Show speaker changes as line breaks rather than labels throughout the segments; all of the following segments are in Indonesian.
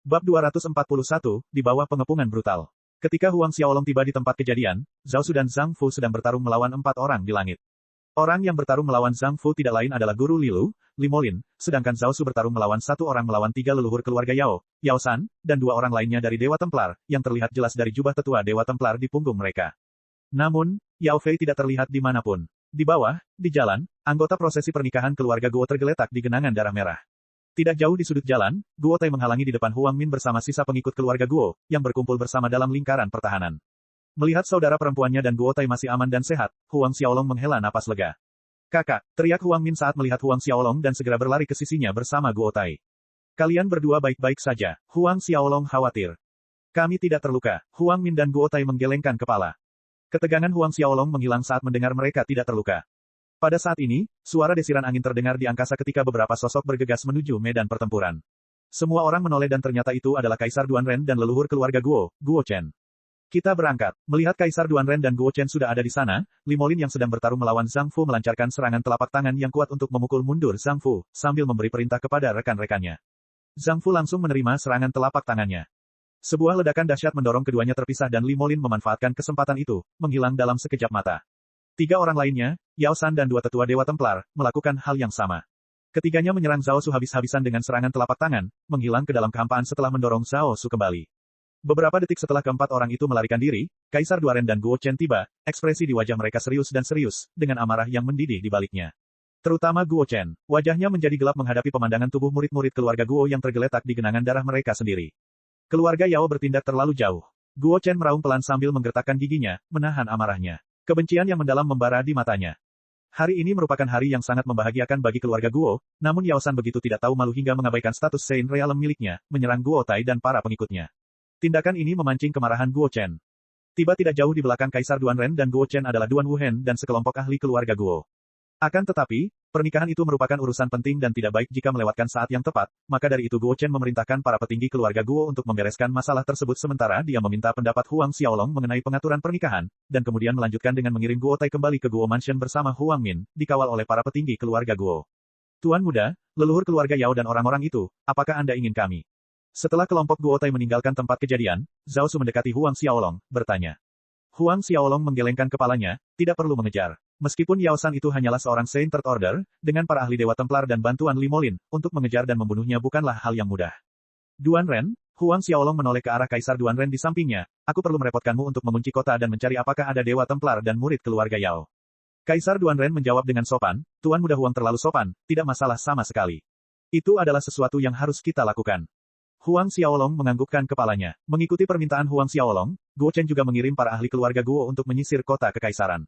Bab 241, di bawah pengepungan brutal. Ketika Huang Xiaolong tiba di tempat kejadian, Zhao Su dan Zhang Fu sedang bertarung melawan 4 orang di langit. Orang yang bertarung melawan Zhang Fu tidak lain adalah Guru Lilu, Limolin, sedangkan Zhao Su bertarung melawan 1 orang melawan 3 leluhur keluarga Yao, Yao San, dan 2 orang lainnya dari Dewa Templar, yang terlihat jelas dari jubah tetua Dewa Templar di punggung mereka. Namun, Yao Fei tidak terlihat di manapun. Di bawah, di jalan, anggota prosesi pernikahan keluarga Guo tergeletak di genangan darah merah. Tidak jauh di sudut jalan, Guo Tai menghalangi di depan Huang Min bersama sisa pengikut keluarga Guo, yang berkumpul bersama dalam lingkaran pertahanan. Melihat saudara perempuannya dan Guo Tai masih aman dan sehat, Huang Xiaolong menghela napas lega. "Kakak," teriak Huang Min saat melihat Huang Xiaolong dan segera berlari ke sisinya bersama Guo Tai. "Kalian berdua baik-baik saja." Huang Xiaolong khawatir. "Kami tidak terluka." Huang Min dan Guo Tai menggelengkan kepala. Ketegangan Huang Xiaolong menghilang saat mendengar mereka tidak terluka. Pada saat ini, suara desiran angin terdengar di angkasa ketika beberapa sosok bergegas menuju medan pertempuran. Semua orang menoleh dan ternyata itu adalah Kaisar Duanren dan leluhur keluarga Guo, Guo Chen. "Kita berangkat." Melihat Kaisar Duanren dan Guo Chen sudah ada di sana, Limolin yang sedang bertarung melawan Zhang Fu melancarkan serangan telapak tangan yang kuat untuk memukul mundur Zhang Fu, sambil memberi perintah kepada rekan-rekannya. Zhang Fu langsung menerima serangan telapak tangannya. Sebuah ledakan dahsyat mendorong keduanya terpisah dan Limolin memanfaatkan kesempatan itu, menghilang dalam sekejap mata. 3 orang lainnya, Yao San dan 2 tetua Dewa Templar, melakukan hal yang sama. Ketiganya menyerang Zhao Su habis-habisan dengan serangan telapak tangan, menghilang ke dalam kehampaan setelah mendorong Zhao Su kembali. Beberapa detik setelah keempat orang itu melarikan diri, Kaisar Duanren dan Guo Chen tiba, ekspresi di wajah mereka serius, dengan amarah yang mendidih di baliknya. Terutama Guo Chen, wajahnya menjadi gelap menghadapi pemandangan tubuh murid-murid keluarga Guo yang tergeletak di genangan darah mereka sendiri. Keluarga Yao bertindak terlalu jauh. Guo Chen meraung pelan sambil menggertakkan giginya, menahan amarahnya. Kebencian yang mendalam membara di matanya. Hari ini merupakan hari yang sangat membahagiakan bagi keluarga Guo, namun Yao San begitu tidak tahu malu hingga mengabaikan status Saint Realm miliknya, menyerang Guo Tai dan para pengikutnya. Tindakan ini memancing kemarahan Guo Chen. Tiba tidak jauh di belakang Kaisar Duanren dan Guo Chen adalah Duan Wuhen dan sekelompok ahli keluarga Guo. Akan tetapi, pernikahan itu merupakan urusan penting dan tidak baik jika melewatkan saat yang tepat, maka dari itu Guo Chen memerintahkan para petinggi keluarga Guo untuk membereskan masalah tersebut sementara dia meminta pendapat Huang Xiaolong mengenai pengaturan pernikahan, dan kemudian melanjutkan dengan mengirim Guo Tai kembali ke Guo Mansion bersama Huang Min, dikawal oleh para petinggi keluarga Guo. "Tuan muda, leluhur keluarga Yao dan orang-orang itu, apakah Anda ingin kami?" Setelah kelompok Guo Tai meninggalkan tempat kejadian, Zhao Su mendekati Huang Xiaolong, bertanya. Huang Xiaolong menggelengkan kepalanya, tidak perlu mengejar. Meskipun Yao San itu hanyalah seorang Saint Third Order, dengan para ahli Dewa Templar dan bantuan Limolin, untuk mengejar dan membunuhnya bukanlah hal yang mudah. "Duanren," Huang Xiaolong menoleh ke arah Kaisar Duanren di sampingnya, "aku perlu merepotkanmu untuk mengunci kota dan mencari apakah ada Dewa Templar dan murid keluarga Yao." Kaisar Duanren menjawab dengan sopan, "Tuan muda Huang terlalu sopan, tidak masalah sama sekali. Itu adalah sesuatu yang harus kita lakukan." Huang Xiaolong menganggukkan kepalanya. Mengikuti permintaan Huang Xiaolong, Guo Chen juga mengirim para ahli keluarga Guo untuk menyisir kota kekaisaran.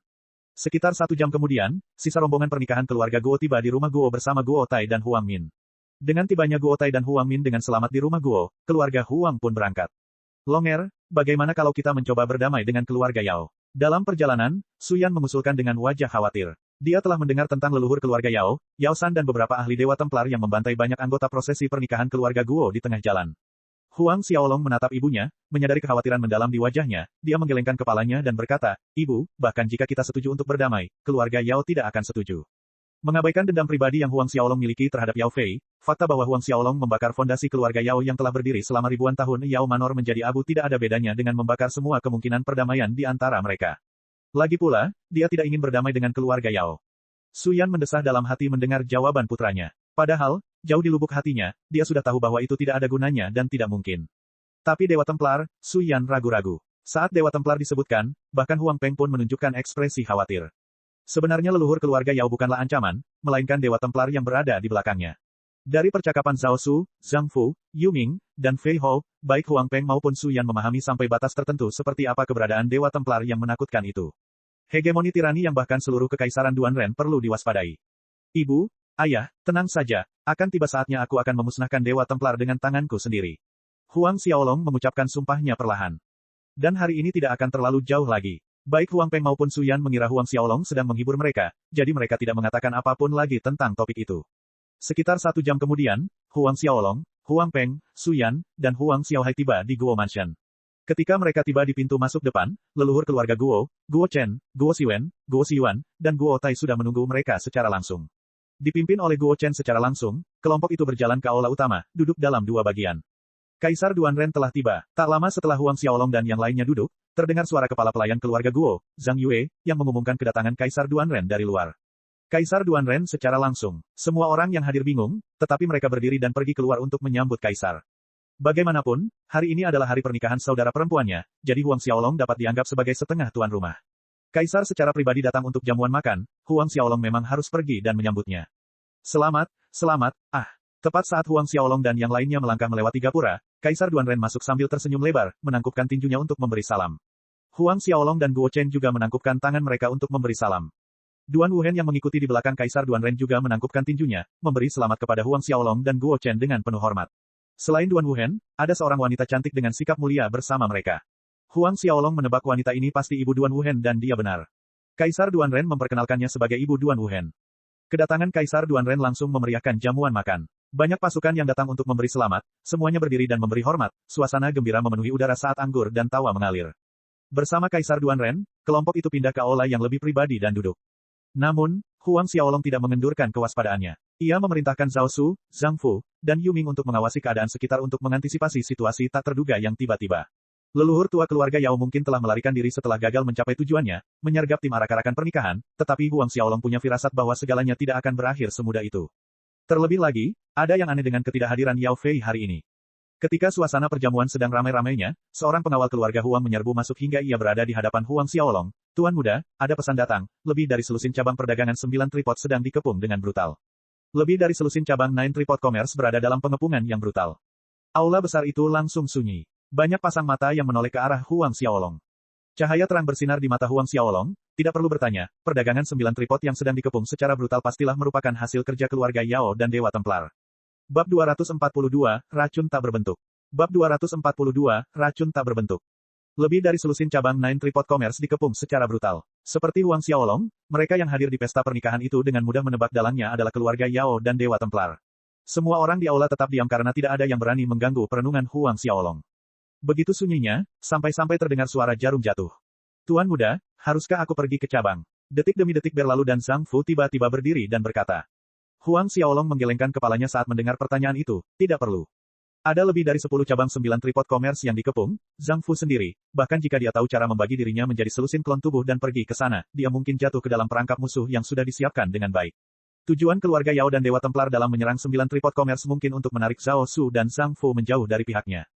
Sekitar 1 jam kemudian, sisa rombongan pernikahan keluarga Guo tiba di rumah Guo bersama Guo Tai dan Huang Min. Dengan tibanya Guo Tai dan Huang Min dengan selamat di rumah Guo, keluarga Huang pun berangkat. "Longer, bagaimana kalau kita mencoba berdamai dengan keluarga Yao?" Dalam perjalanan, Su Yan mengusulkan dengan wajah khawatir. Dia telah mendengar tentang leluhur keluarga Yao, Yao San dan beberapa ahli Dewa Templar yang membantai banyak anggota prosesi pernikahan keluarga Guo di tengah jalan. Huang Xiaolong menatap ibunya, menyadari kekhawatiran mendalam di wajahnya, dia menggelengkan kepalanya dan berkata, "Ibu, bahkan jika kita setuju untuk berdamai, keluarga Yao tidak akan setuju." Mengabaikan dendam pribadi yang Huang Xiaolong miliki terhadap Yao Fei, fakta bahwa Huang Xiaolong membakar fondasi keluarga Yao yang telah berdiri selama ribuan tahun Yao Manor menjadi abu tidak ada bedanya dengan membakar semua kemungkinan perdamaian di antara mereka. Lagi pula, dia tidak ingin berdamai dengan keluarga Yao. Su Yan mendesah dalam hati mendengar jawaban putranya. Padahal, jauh di lubuk hatinya, dia sudah tahu bahwa itu tidak ada gunanya dan tidak mungkin. Tapi Dewa Templar, Su Yan ragu-ragu. Saat Dewa Templar disebutkan, bahkan Huang Peng pun menunjukkan ekspresi khawatir. Sebenarnya leluhur keluarga Yao bukanlah ancaman, melainkan Dewa Templar yang berada di belakangnya. Dari percakapan Zhao Su, Zhang Fu, Yu Ming, dan Fei Hou, baik Huang Peng maupun Su Yan memahami sampai batas tertentu seperti apa keberadaan Dewa Templar yang menakutkan itu. Hegemoni tirani yang bahkan seluruh kekaisaran Duanren perlu diwaspadai. "Ibu, ayah, tenang saja, akan tiba saatnya aku akan memusnahkan Dewa Templar dengan tanganku sendiri." Huang Xiaolong mengucapkan sumpahnya perlahan. Dan hari ini tidak akan terlalu jauh lagi. Baik Huang Peng maupun Su Yan mengira Huang Xiaolong sedang menghibur mereka, jadi mereka tidak mengatakan apapun lagi tentang topik itu. Sekitar 1 jam kemudian, Huang Xiaolong, Huang Peng, Su Yan, dan Huang Xiaohai tiba di Guo Mansion. Ketika mereka tiba di pintu masuk depan, leluhur keluarga Guo, Guo Chen, Guo Siwen, Guo Xiyuan, dan Guo Tai sudah menunggu mereka secara langsung. Dipimpin oleh Guo Chen secara langsung, kelompok itu berjalan ke aula utama, duduk dalam 2 bagian. Kaisar Duanren telah tiba. Tak lama setelah Huang Xiaolong dan yang lainnya duduk, terdengar suara kepala pelayan keluarga Guo, Zhang Yue, yang mengumumkan kedatangan Kaisar Duanren dari luar. Kaisar Duanren secara langsung. Semua orang yang hadir bingung, tetapi mereka berdiri dan pergi keluar untuk menyambut Kaisar. Bagaimanapun, hari ini adalah hari pernikahan saudara perempuannya, jadi Huang Xiaolong dapat dianggap sebagai setengah tuan rumah. Kaisar secara pribadi datang untuk jamuan makan, Huang Xiaolong memang harus pergi dan menyambutnya. Selamat, selamat, Tepat saat Huang Xiaolong dan yang lainnya melangkah melewati gapura, Kaisar Duanren masuk sambil tersenyum lebar, menangkupkan tinjunya untuk memberi salam. Huang Xiaolong dan Guo Chen juga menangkupkan tangan mereka untuk memberi salam. Duan Wuhen yang mengikuti di belakang Kaisar Duanren juga menangkupkan tinjunya, memberi selamat kepada Huang Xiaolong dan Guo Chen dengan penuh hormat. Selain Duan Wuhen, ada seorang wanita cantik dengan sikap mulia bersama mereka. Huang Xiaolong menebak wanita ini pasti ibu Duan Wuhen dan dia benar. Kaisar Duanren memperkenalkannya sebagai ibu Duan Wuhen. Kedatangan Kaisar Duanren langsung memeriahkan jamuan makan. Banyak pasukan yang datang untuk memberi selamat, semuanya berdiri dan memberi hormat, suasana gembira memenuhi udara saat anggur dan tawa mengalir. Bersama Kaisar Duanren, kelompok itu pindah ke aula yang lebih pribadi dan duduk. Namun, Huang Xiaolong tidak mengendurkan kewaspadaannya. Ia memerintahkan Zhao Su, Zhang Fu, dan Yu Ming untuk mengawasi keadaan sekitar untuk mengantisipasi situasi tak terduga yang tiba-tiba. Leluhur tua keluarga Yao mungkin telah melarikan diri setelah gagal mencapai tujuannya, menyergap tim arak-arakan pernikahan, tetapi Huang Xiaolong punya firasat bahwa segalanya tidak akan berakhir semudah itu. Terlebih lagi, ada yang aneh dengan ketidakhadiran Yao Fei hari ini. Ketika suasana perjamuan sedang ramai-ramainya, seorang pengawal keluarga Huang menyerbu masuk hingga ia berada di hadapan Huang Xiaolong. Tuan muda, ada pesan datang, lebih dari selusin cabang perdagangan 9 tripod sedang dikepung dengan brutal. Lebih dari selusin cabang 9 tripod commerce berada dalam pengepungan yang brutal. Aula besar itu langsung sunyi. Banyak pasang mata yang menoleh ke arah Huang Xiaolong. Cahaya terang bersinar di mata Huang Xiaolong, tidak perlu bertanya, perdagangan 9 tripod yang sedang dikepung secara brutal pastilah merupakan hasil kerja keluarga Yao dan Dewa Templar. Bab 242, Racun Tak Berbentuk. Bab 242, Racun Tak Berbentuk. Lebih dari selusin cabang 9 tripod commerce dikepung secara brutal. Seperti Huang Xiaolong, mereka yang hadir di pesta pernikahan itu dengan mudah menebak dalangnya adalah keluarga Yao dan Dewa Templar. Semua orang di aula tetap diam karena tidak ada yang berani mengganggu perenungan Huang Xiaolong. Begitu sunyinya, sampai-sampai terdengar suara jarum jatuh. Tuan muda, haruskah aku pergi ke cabang? Detik demi detik berlalu dan Zhang Fu tiba-tiba berdiri dan berkata. Huang Xiaolong menggelengkan kepalanya saat mendengar pertanyaan itu, tidak perlu. Ada lebih dari 10 cabang 9 tripod commerce yang dikepung, Zhang Fu sendiri, bahkan jika dia tahu cara membagi dirinya menjadi selusin klon tubuh dan pergi ke sana, dia mungkin jatuh ke dalam perangkap musuh yang sudah disiapkan dengan baik. Tujuan keluarga Yao dan Dewa Templar dalam menyerang 9 tripod commerce mungkin untuk menarik Zhao Su dan Zhang Fu menjauh dari pihaknya.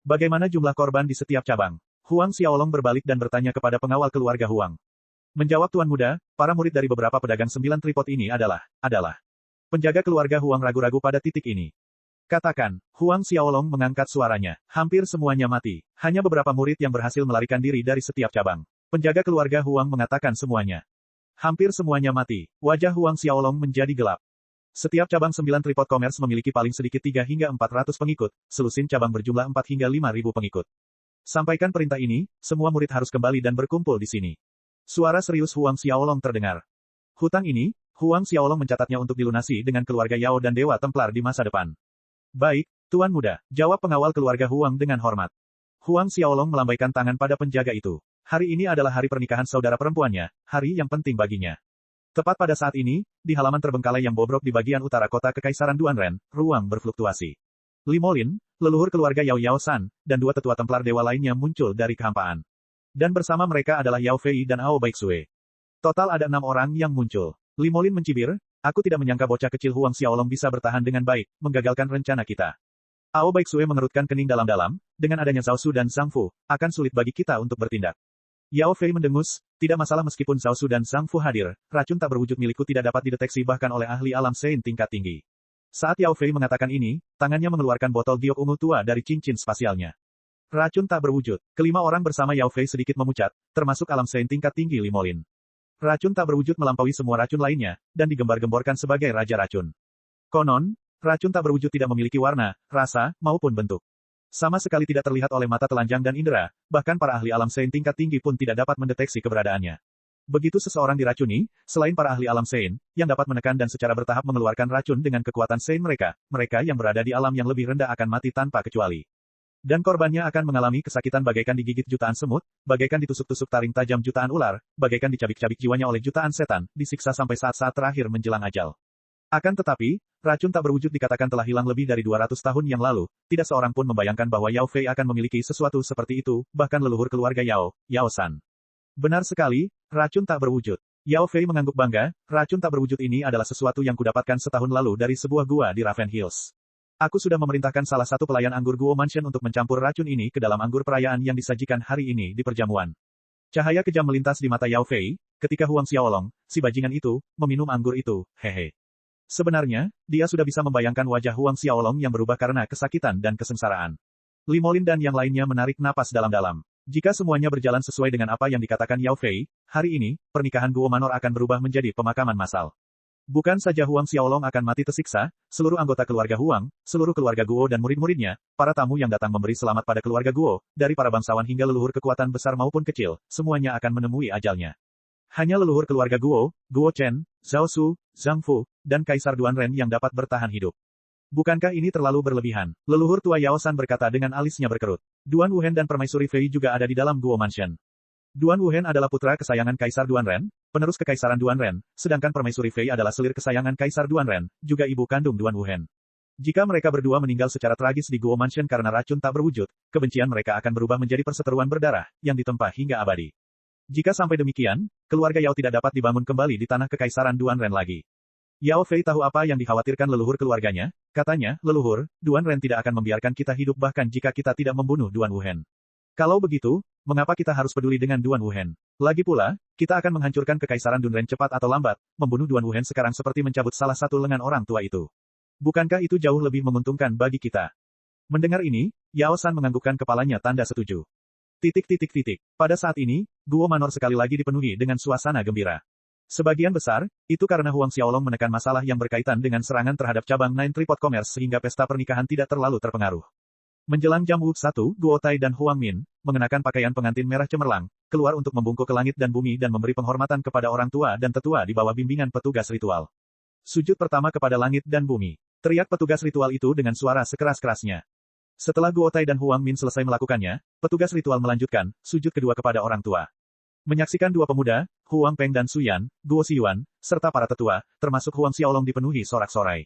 Bagaimana jumlah korban di setiap cabang? Huang Xiaolong berbalik dan bertanya kepada pengawal keluarga Huang. Menjawab tuan muda, para murid dari beberapa pedagang 9 tripod ini adalah. Penjaga keluarga Huang ragu-ragu pada titik ini. Katakan, Huang Xiaolong mengangkat suaranya. Hampir semuanya mati. Hanya beberapa murid yang berhasil melarikan diri dari setiap cabang. Penjaga keluarga Huang mengatakan semuanya. Hampir semuanya mati. Wajah Huang Xiaolong menjadi gelap. Setiap cabang 9 tripod commerce memiliki paling sedikit 3 hingga 400 pengikut, selusin cabang berjumlah 4 hingga 5.000 pengikut. Sampaikan perintah ini, semua murid harus kembali dan berkumpul di sini. Suara serius Huang Xiaolong terdengar. Hutang ini, Huang Xiaolong mencatatnya untuk dilunasi dengan keluarga Yao dan Dewa Templar di masa depan. Baik, tuan muda, jawab pengawal keluarga Huang dengan hormat. Huang Xiaolong melambaikan tangan pada penjaga itu. Hari ini adalah hari pernikahan saudara perempuannya, hari yang penting baginya. Tepat pada saat ini, di halaman terbengkalai yang bobrok di bagian utara kota Kekaisaran Duanren, ruang berfluktuasi. Li Molin, leluhur keluarga Yao Yao San, dan 2 tetua Templar Dewa lainnya muncul dari kehampaan. Dan bersama mereka adalah Yao Fei dan Ao Baixue. Total ada 6 orang yang muncul. Li Molin mencibir, aku tidak menyangka bocah kecil Huang Xiaolong bisa bertahan dengan baik, menggagalkan rencana kita. Ao Baixue mengerutkan kening dalam-dalam, dengan adanya Zhao Su dan Zhang Fu, akan sulit bagi kita untuk bertindak. Yao Fei mendengus, tidak masalah meskipun Zhao Su dan Zhang Fu hadir, racun tak berwujud milikku tidak dapat dideteksi bahkan oleh ahli alam Sein tingkat tinggi. Saat Yao Fei mengatakan ini, tangannya mengeluarkan botol giok ungu tua dari cincin spasialnya. Racun tak berwujud. Kelima orang bersama Yao Fei sedikit memucat, termasuk alam Sein tingkat tinggi Li Molin. Racun tak berwujud melampaui semua racun lainnya, dan digembar-gemborkan sebagai raja racun. Konon, racun tak berwujud tidak memiliki warna, rasa, maupun bentuk. Sama sekali tidak terlihat oleh mata telanjang dan indera, bahkan para ahli alam Sein tingkat tinggi pun tidak dapat mendeteksi keberadaannya. Begitu seseorang diracuni, selain para ahli alam Sein, yang dapat menekan dan secara bertahap mengeluarkan racun dengan kekuatan Sein mereka, mereka yang berada di alam yang lebih rendah akan mati tanpa kecuali. Dan korbannya akan mengalami kesakitan bagaikan digigit jutaan semut, bagaikan ditusuk-tusuk taring tajam jutaan ular, bagaikan dicabik-cabik jiwanya oleh jutaan setan, disiksa sampai saat-saat terakhir menjelang ajal. Akan tetapi, racun tak berwujud dikatakan telah hilang lebih dari 200 tahun yang lalu, tidak seorang pun membayangkan bahwa Yao Fei akan memiliki sesuatu seperti itu, bahkan leluhur keluarga Yao, Yao San. Benar sekali, racun tak berwujud. Yao Fei mengangguk bangga, racun tak berwujud ini adalah sesuatu yang kudapatkan setahun lalu dari sebuah gua di Raven Hills. Aku sudah memerintahkan salah satu pelayan anggur Guo Mansion untuk mencampur racun ini ke dalam anggur perayaan yang disajikan hari ini di perjamuan. Cahaya kejam melintas di mata Yao Fei, ketika Huang Xiaolong, si bajingan itu, meminum anggur itu, hehe. Sebenarnya, dia sudah bisa membayangkan wajah Huang Xiaolong yang berubah karena kesakitan dan kesengsaraan. Limolin dan yang lainnya menarik napas dalam-dalam. Jika semuanya berjalan sesuai dengan apa yang dikatakan Yao Fei, hari ini, pernikahan Guo Manor akan berubah menjadi pemakaman massal. Bukan saja Huang Xiaolong akan mati tersiksa, seluruh anggota keluarga Huang, seluruh keluarga Guo dan murid-muridnya, para tamu yang datang memberi selamat pada keluarga Guo, dari para bangsawan hingga leluhur kekuatan besar maupun kecil, semuanya akan menemui ajalnya. Hanya leluhur keluarga Guo, Guo Chen, Zhao Su, Zhang Fu, dan Kaisar Duanren yang dapat bertahan hidup. Bukankah ini terlalu berlebihan? Leluhur tua Yao San berkata dengan alisnya berkerut. Duan Wuhen dan Permaisuri Fei juga ada di dalam Guo Mansion. Duan Wuhen adalah putra kesayangan Kaisar Duanren, penerus kekaisaran Duanren, sedangkan Permaisuri Fei adalah selir kesayangan Kaisar Duanren, juga ibu kandung Duan Wuhen. Jika mereka berdua meninggal secara tragis di Guo Mansion karena racun tak berwujud, kebencian mereka akan berubah menjadi perseteruan berdarah, yang ditempa hingga abadi. Jika sampai demikian, keluarga Yao tidak dapat dibangun kembali di tanah kekaisaran Duanren lagi. Yao Fei tahu apa yang dikhawatirkan leluhur keluarganya, katanya, leluhur, Duanren tidak akan membiarkan kita hidup bahkan jika kita tidak membunuh Duan Wuhen. Kalau begitu, mengapa kita harus peduli dengan Duan Wuhen? Lagi pula, kita akan menghancurkan kekaisaran Duanren cepat atau lambat, membunuh Duan Wuhen sekarang seperti mencabut salah satu lengan orang tua itu. Bukankah itu jauh lebih menguntungkan bagi kita? Mendengar ini, Yao San menganggukkan kepalanya tanda setuju. Pada saat ini, Guo Manor sekali lagi dipenuhi dengan suasana gembira. Sebagian besar, itu karena Huang Xiaolong menekan masalah yang berkaitan dengan serangan terhadap cabang Nine Tripod Commerce sehingga pesta pernikahan tidak terlalu terpengaruh. Menjelang jam 1, Guo Tai dan Huang Min, mengenakan pakaian pengantin merah cemerlang, keluar untuk membungkuk ke langit dan bumi dan memberi penghormatan kepada orang tua dan tetua di bawah bimbingan petugas ritual. Sujud pertama kepada langit dan bumi. Teriak petugas ritual itu dengan suara sekeras-kerasnya. Setelah Guo Tai dan Huang Min selesai melakukannya, petugas ritual melanjutkan, sujud kedua kepada orang tua. Menyaksikan dua pemuda, Huang Peng dan Su Yan, Guo Xiyuan, serta para tetua, termasuk Huang Xiaolong dipenuhi sorak-sorai.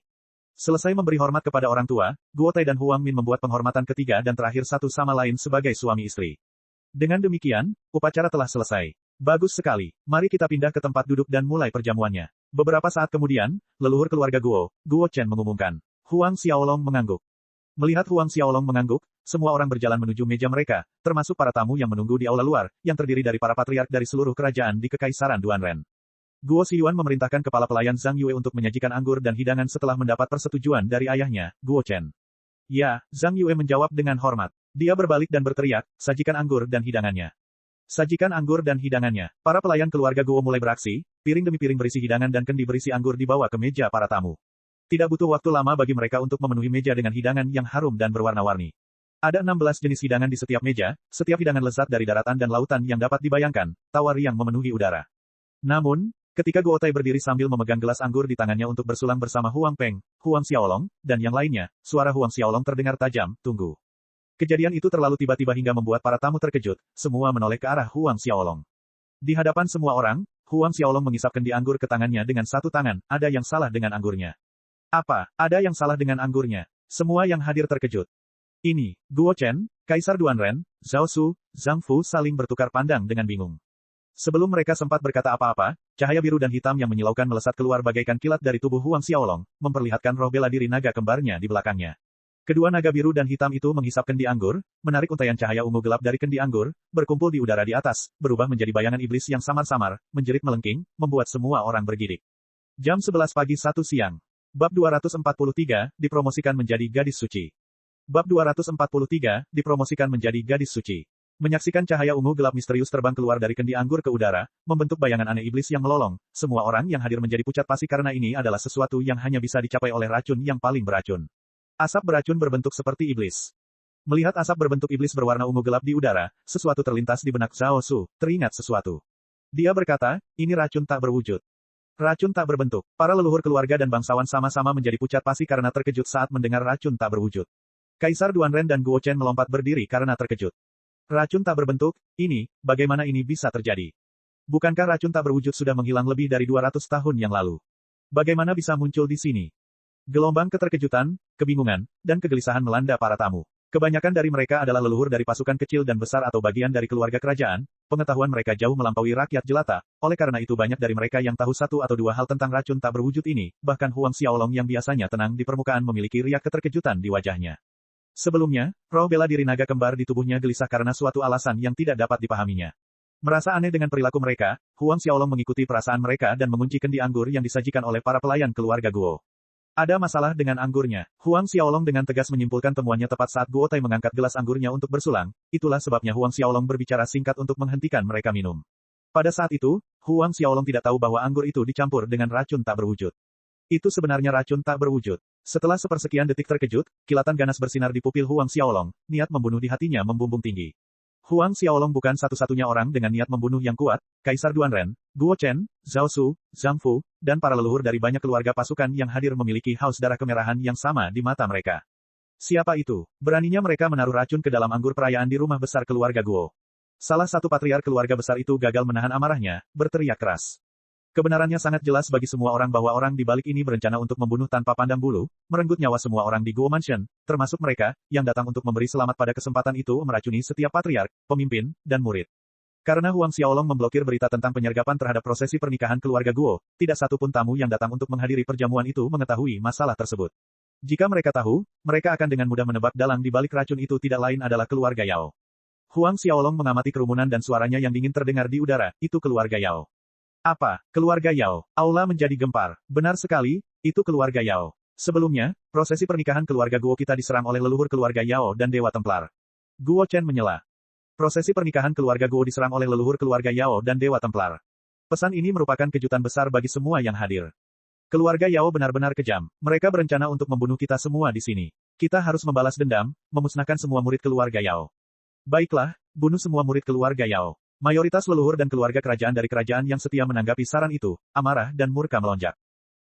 Selesai memberi hormat kepada orang tua, Guo Tai dan Huang Min membuat penghormatan ketiga dan terakhir satu sama lain sebagai suami istri. Dengan demikian, upacara telah selesai. Bagus sekali, mari kita pindah ke tempat duduk dan mulai perjamuannya. Beberapa saat kemudian, leluhur keluarga Guo, Guo Chen mengumumkan. Huang Xiaolong mengangguk. Melihat Huang Xiaolong mengangguk, semua orang berjalan menuju meja mereka, termasuk para tamu yang menunggu di aula luar, yang terdiri dari para patriark dari seluruh kerajaan di Kekaisaran Duanren. Guo Xiyuan memerintahkan kepala pelayan Zhang Yue untuk menyajikan anggur dan hidangan setelah mendapat persetujuan dari ayahnya, Guo Chen. Ya, Zhang Yue menjawab dengan hormat. Dia berbalik dan berteriak, sajikan anggur dan hidangannya. Sajikan anggur dan hidangannya. Para pelayan keluarga Guo mulai beraksi, piring demi piring berisi hidangan dan kendi berisi anggur dibawa ke meja para tamu. Tidak butuh waktu lama bagi mereka untuk memenuhi meja dengan hidangan yang harum dan berwarna-warni. Ada 16 jenis hidangan di setiap meja, setiap hidangan lezat dari daratan dan lautan yang dapat dibayangkan, tawar yang memenuhi udara. Namun, ketika Guo Tai berdiri sambil memegang gelas anggur di tangannya untuk bersulang bersama Huang Peng, Huang Xiaolong, dan yang lainnya, suara Huang Xiaolong terdengar tajam, tunggu. Kejadian itu terlalu tiba-tiba hingga membuat para tamu terkejut, semua menoleh ke arah Huang Xiaolong. Di hadapan semua orang, Huang Xiaolong mengisap kendi anggur ke tangannya dengan satu tangan, ada yang salah dengan anggurnya. Apa, ada yang salah dengan anggurnya? Semua yang hadir terkejut. Ini, Guo Chen, Kaisar Duanren, Zhao Su, Zhang Fu saling bertukar pandang dengan bingung. Sebelum mereka sempat berkata apa-apa, cahaya biru dan hitam yang menyilaukan melesat keluar bagaikan kilat dari tubuh Huang Xiaolong, memperlihatkan roh bela diri naga kembarnya di belakangnya. Kedua naga biru dan hitam itu menghisap kendi anggur, menarik untaian cahaya ungu gelap dari kendi anggur, berkumpul di udara di atas, berubah menjadi bayangan iblis yang samar-samar, menjerit melengking, membuat semua orang bergidik. Jam 11 pagi 1 siang. Bab 243, dipromosikan menjadi gadis suci. Bab 243, dipromosikan menjadi gadis suci. Menyaksikan cahaya ungu gelap misterius terbang keluar dari kendi anggur ke udara, membentuk bayangan aneh iblis yang melolong, semua orang yang hadir menjadi pucat pasi karena ini adalah sesuatu yang hanya bisa dicapai oleh racun yang paling beracun. Asap beracun berbentuk seperti iblis. Melihat asap berbentuk iblis berwarna ungu gelap di udara, sesuatu terlintas di benak Zhao Su, teringat sesuatu. Dia berkata, ini racun tak berwujud. Racun tak berbentuk. Para leluhur keluarga dan bangsawan sama-sama menjadi pucat pasi karena terkejut saat mendengar racun tak berwujud. Kaisar Duanren dan Guo Chen melompat berdiri karena terkejut. Racun tak berbentuk, ini, bagaimana ini bisa terjadi? Bukankah racun tak berwujud sudah menghilang lebih dari 200 tahun yang lalu? Bagaimana bisa muncul di sini? Gelombang keterkejutan, kebingungan, dan kegelisahan melanda para tamu. Kebanyakan dari mereka adalah leluhur dari pasukan kecil dan besar atau bagian dari keluarga kerajaan, pengetahuan mereka jauh melampaui rakyat jelata, oleh karena itu banyak dari mereka yang tahu satu atau dua hal tentang racun tak berwujud ini, bahkan Huang Xiaolong yang biasanya tenang di permukaan memiliki riak keterkejutan di wajahnya. Sebelumnya, roh bela diri naga kembar di tubuhnya gelisah karena suatu alasan yang tidak dapat dipahaminya. Merasa aneh dengan perilaku mereka, Huang Xiaolong mengikuti perasaan mereka dan mengunci kendi anggur yang disajikan oleh para pelayan keluarga Guo. Ada masalah dengan anggurnya. Huang Xiaolong dengan tegas menyimpulkan temuannya tepat saat Guo Tai mengangkat gelas anggurnya untuk bersulang, itulah sebabnya Huang Xiaolong berbicara singkat untuk menghentikan mereka minum. Pada saat itu, Huang Xiaolong tidak tahu bahwa anggur itu dicampur dengan racun tak berwujud. Itu sebenarnya racun tak berwujud. Setelah sepersekian detik terkejut, kilatan ganas bersinar di pupil Huang Xiaolong, niat membunuh di hatinya membumbung tinggi. Huang Xiaolong bukan satu-satunya orang dengan niat membunuh yang kuat, Kaisar Duanren, Guo Chen, Zhao Su, Zhang Fu, dan para leluhur dari banyak keluarga pasukan yang hadir memiliki haus darah kemerahan yang sama di mata mereka. Siapa itu? Beraninya mereka menaruh racun ke dalam anggur perayaan di rumah besar keluarga Guo. Salah satu patriark keluarga besar itu gagal menahan amarahnya, berteriak keras. Kebenarannya sangat jelas bagi semua orang bahwa orang di balik ini berencana untuk membunuh tanpa pandang bulu, merenggut nyawa semua orang di Guo Mansion, termasuk mereka, yang datang untuk memberi selamat pada kesempatan itu meracuni setiap patriark, pemimpin, dan murid. Karena Huang Xiaolong memblokir berita tentang penyergapan terhadap prosesi pernikahan keluarga Guo, tidak satu pun tamu yang datang untuk menghadiri perjamuan itu mengetahui masalah tersebut. Jika mereka tahu, mereka akan dengan mudah menebak dalang di balik racun itu tidak lain adalah keluarga Yao. Huang Xiaolong mengamati kerumunan dan suaranya yang dingin terdengar di udara, itu keluarga Yao. Apa? Keluarga Yao. Aula menjadi gempar. Benar sekali, itu keluarga Yao. Sebelumnya, prosesi pernikahan keluarga Guo kita diserang oleh leluhur keluarga Yao dan Dewa Templar. Guo Chen menyela. Prosesi pernikahan keluarga Guo diserang oleh leluhur keluarga Yao dan Dewa Templar. Pesan ini merupakan kejutan besar bagi semua yang hadir. Keluarga Yao benar-benar kejam. Mereka berencana untuk membunuh kita semua di sini. Kita harus membalas dendam, memusnahkan semua murid keluarga Yao. Baiklah, bunuh semua murid keluarga Yao. Mayoritas leluhur dan keluarga kerajaan dari kerajaan yang setia menanggapi saran itu, amarah dan murka melonjak.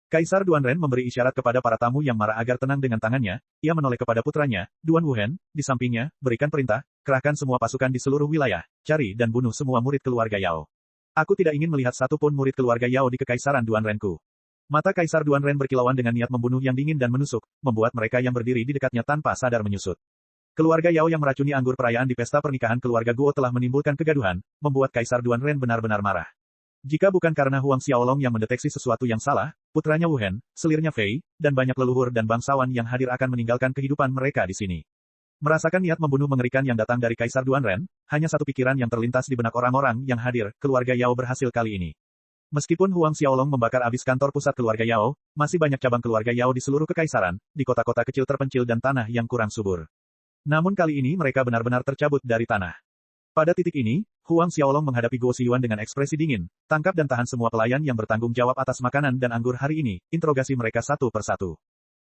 Kaisar Duanren memberi isyarat kepada para tamu yang marah agar tenang dengan tangannya, ia menoleh kepada putranya, Duan Wuhen, di sampingnya, berikan perintah, kerahkan semua pasukan di seluruh wilayah, cari dan bunuh semua murid keluarga Yao. Aku tidak ingin melihat satu pun murid keluarga Yao di kekaisaran Duanrenku. Mata Kaisar Duanren berkilauan dengan niat membunuh yang dingin dan menusuk, membuat mereka yang berdiri di dekatnya tanpa sadar menyusut. Keluarga Yao yang meracuni anggur perayaan di pesta pernikahan keluarga Guo telah menimbulkan kegaduhan, membuat Kaisar Duanren benar-benar marah. Jika bukan karena Huang Xiaolong yang mendeteksi sesuatu yang salah, putranya Wu Hen, selirnya Fei, dan banyak leluhur dan bangsawan yang hadir akan meninggalkan kehidupan mereka di sini. Merasakan niat membunuh mengerikan yang datang dari Kaisar Duanren, hanya satu pikiran yang terlintas di benak orang-orang yang hadir, keluarga Yao berhasil kali ini. Meskipun Huang Xiaolong membakar habis kantor pusat keluarga Yao, masih banyak cabang keluarga Yao di seluruh kekaisaran, di kota-kota kecil terpencil dan tanah yang kurang subur. Namun kali ini mereka benar-benar tercabut dari tanah. Pada titik ini, Huang Xiaolong menghadapi Guo Xiyuan dengan ekspresi dingin, tangkap dan tahan semua pelayan yang bertanggung jawab atas makanan dan anggur hari ini, interogasi mereka satu persatu.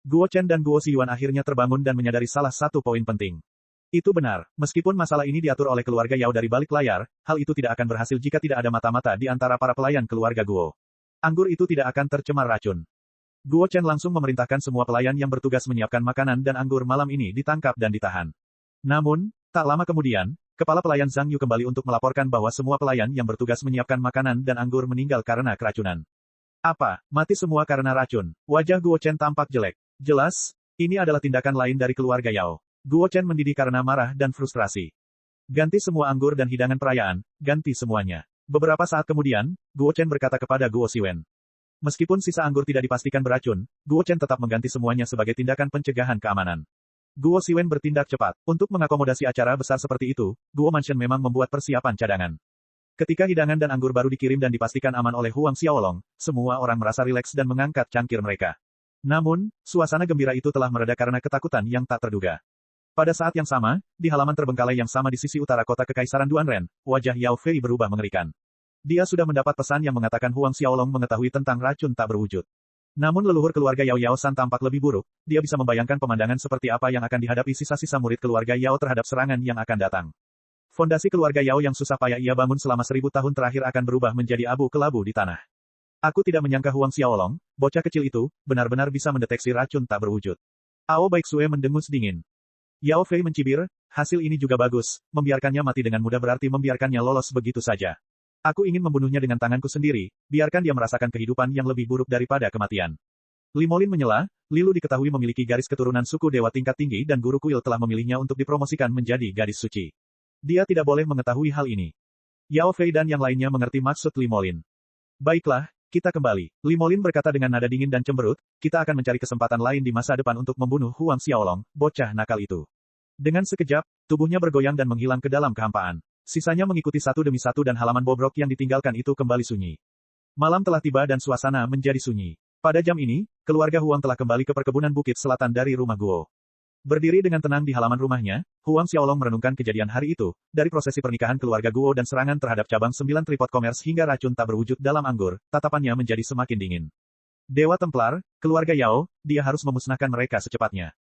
Guo Chen dan Guo Xiyuan akhirnya terbangun dan menyadari salah satu poin penting. Itu benar, meskipun masalah ini diatur oleh keluarga Yao dari balik layar, hal itu tidak akan berhasil jika tidak ada mata-mata di antara para pelayan keluarga Guo. Anggur itu tidak akan tercemar racun. Guo Chen langsung memerintahkan semua pelayan yang bertugas menyiapkan makanan dan anggur malam ini ditangkap dan ditahan. Namun, tak lama kemudian, kepala pelayan Zhang Yu kembali untuk melaporkan bahwa semua pelayan yang bertugas menyiapkan makanan dan anggur meninggal karena keracunan. Apa? Mati semua karena racun. Wajah Guo Chen tampak jelek. Jelas, ini adalah tindakan lain dari keluarga Yao. Guo Chen mendidih karena marah dan frustrasi. Ganti semua anggur dan hidangan perayaan, ganti semuanya. Beberapa saat kemudian, Guo Chen berkata kepada Guo Siwen. Meskipun sisa anggur tidak dipastikan beracun, Guo Chen tetap mengganti semuanya sebagai tindakan pencegahan keamanan. Guo Siwen bertindak cepat. Untuk mengakomodasi acara besar seperti itu, Guo Mansion memang membuat persiapan cadangan. Ketika hidangan dan anggur baru dikirim dan dipastikan aman oleh Huang Xiaolong, semua orang merasa rileks dan mengangkat cangkir mereka. Namun, suasana gembira itu telah mereda karena ketakutan yang tak terduga. Pada saat yang sama, di halaman terbengkalai yang sama di sisi utara kota Kekaisaran Duanren, wajah Yao Fei berubah mengerikan. Dia sudah mendapat pesan yang mengatakan Huang Xiaolong mengetahui tentang racun tak berwujud. Namun leluhur keluarga Yao Yao San tampak lebih buruk, dia bisa membayangkan pemandangan seperti apa yang akan dihadapi sisa-sisa murid keluarga Yao terhadap serangan yang akan datang. Fondasi keluarga Yao yang susah payah ia bangun selama 1000 tahun terakhir akan berubah menjadi abu kelabu di tanah. Aku tidak menyangka Huang Xiaolong, bocah kecil itu, benar-benar bisa mendeteksi racun tak berwujud. Ao Baiksue mendengus dingin. Yao Fei mencibir, hasil ini juga bagus, membiarkannya mati dengan mudah berarti membiarkannya lolos begitu saja. Aku ingin membunuhnya dengan tanganku sendiri, biarkan dia merasakan kehidupan yang lebih buruk daripada kematian. Limolin menyela, Lilu diketahui memiliki garis keturunan suku dewa tingkat tinggi dan guru kuil telah memilihnya untuk dipromosikan menjadi gadis suci. Dia tidak boleh mengetahui hal ini. Yao Fei dan yang lainnya mengerti maksud Limolin. Baiklah, kita kembali. Limolin berkata dengan nada dingin dan cemberut, kita akan mencari kesempatan lain di masa depan untuk membunuh Huang Xiaolong, bocah nakal itu. Dengan sekejap, tubuhnya bergoyang dan menghilang ke dalam kehampaan. Sisanya mengikuti satu demi satu dan halaman bobrok yang ditinggalkan itu kembali sunyi. Malam telah tiba dan suasana menjadi sunyi. Pada jam ini, keluarga Huang telah kembali ke perkebunan bukit selatan dari rumah Guo. Berdiri dengan tenang di halaman rumahnya, Huang Xiaolong merenungkan kejadian hari itu, dari prosesi pernikahan keluarga Guo dan serangan terhadap cabang 9 tripod commerce hingga racun tak berwujud dalam anggur, tatapannya menjadi semakin dingin. Dewa Templar, keluarga Yao, dia harus memusnahkan mereka secepatnya.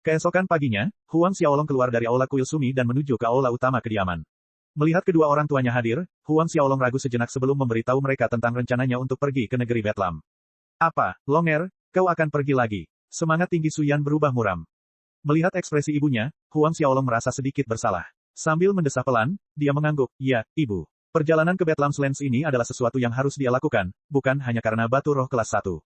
Keesokan paginya, Huang Xiaolong keluar dari aula kuil Sumi dan menuju ke aula utama kediaman. Melihat kedua orang tuanya hadir, Huang Xiaolong ragu sejenak sebelum memberitahu mereka tentang rencananya untuk pergi ke negeri Betlam. Apa, Longer, kau akan pergi lagi? Semangat tinggi Suyan berubah muram. Melihat ekspresi ibunya, Huang Xiaolong merasa sedikit bersalah. Sambil mendesah pelan, dia mengangguk, ya, ibu. Perjalanan ke Betlam's Lands ini adalah sesuatu yang harus dia lakukan, bukan hanya karena batu roh kelas 1.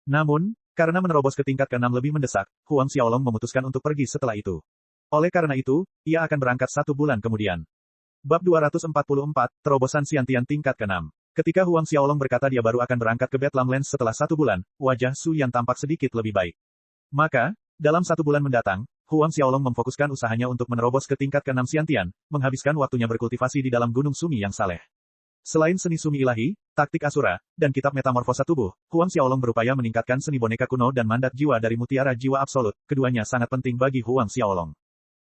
Namun, karena menerobos ke tingkat ke-6 lebih mendesak, Huang Xiaolong memutuskan untuk pergi setelah itu. Oleh karena itu, ia akan berangkat 1 bulan kemudian. Bab 244, Terobosan Xiantian tingkat ke-6. Ketika Huang Xiaolong berkata dia baru akan berangkat ke Betlam Lands setelah 1 bulan, wajah Su Yan tampak sedikit lebih baik. Maka, dalam 1 bulan mendatang, Huang Xiaolong memfokuskan usahanya untuk menerobos ke tingkat ke-6 Xiantian, menghabiskan waktunya berkultivasi di dalam Gunung Sumi yang saleh. Selain seni Sumi ilahi, taktik Asura, dan kitab metamorfosa tubuh, Huang Xiaolong berupaya meningkatkan seni boneka kuno dan mandat jiwa dari mutiara jiwa absolut, keduanya sangat penting bagi Huang Xiaolong.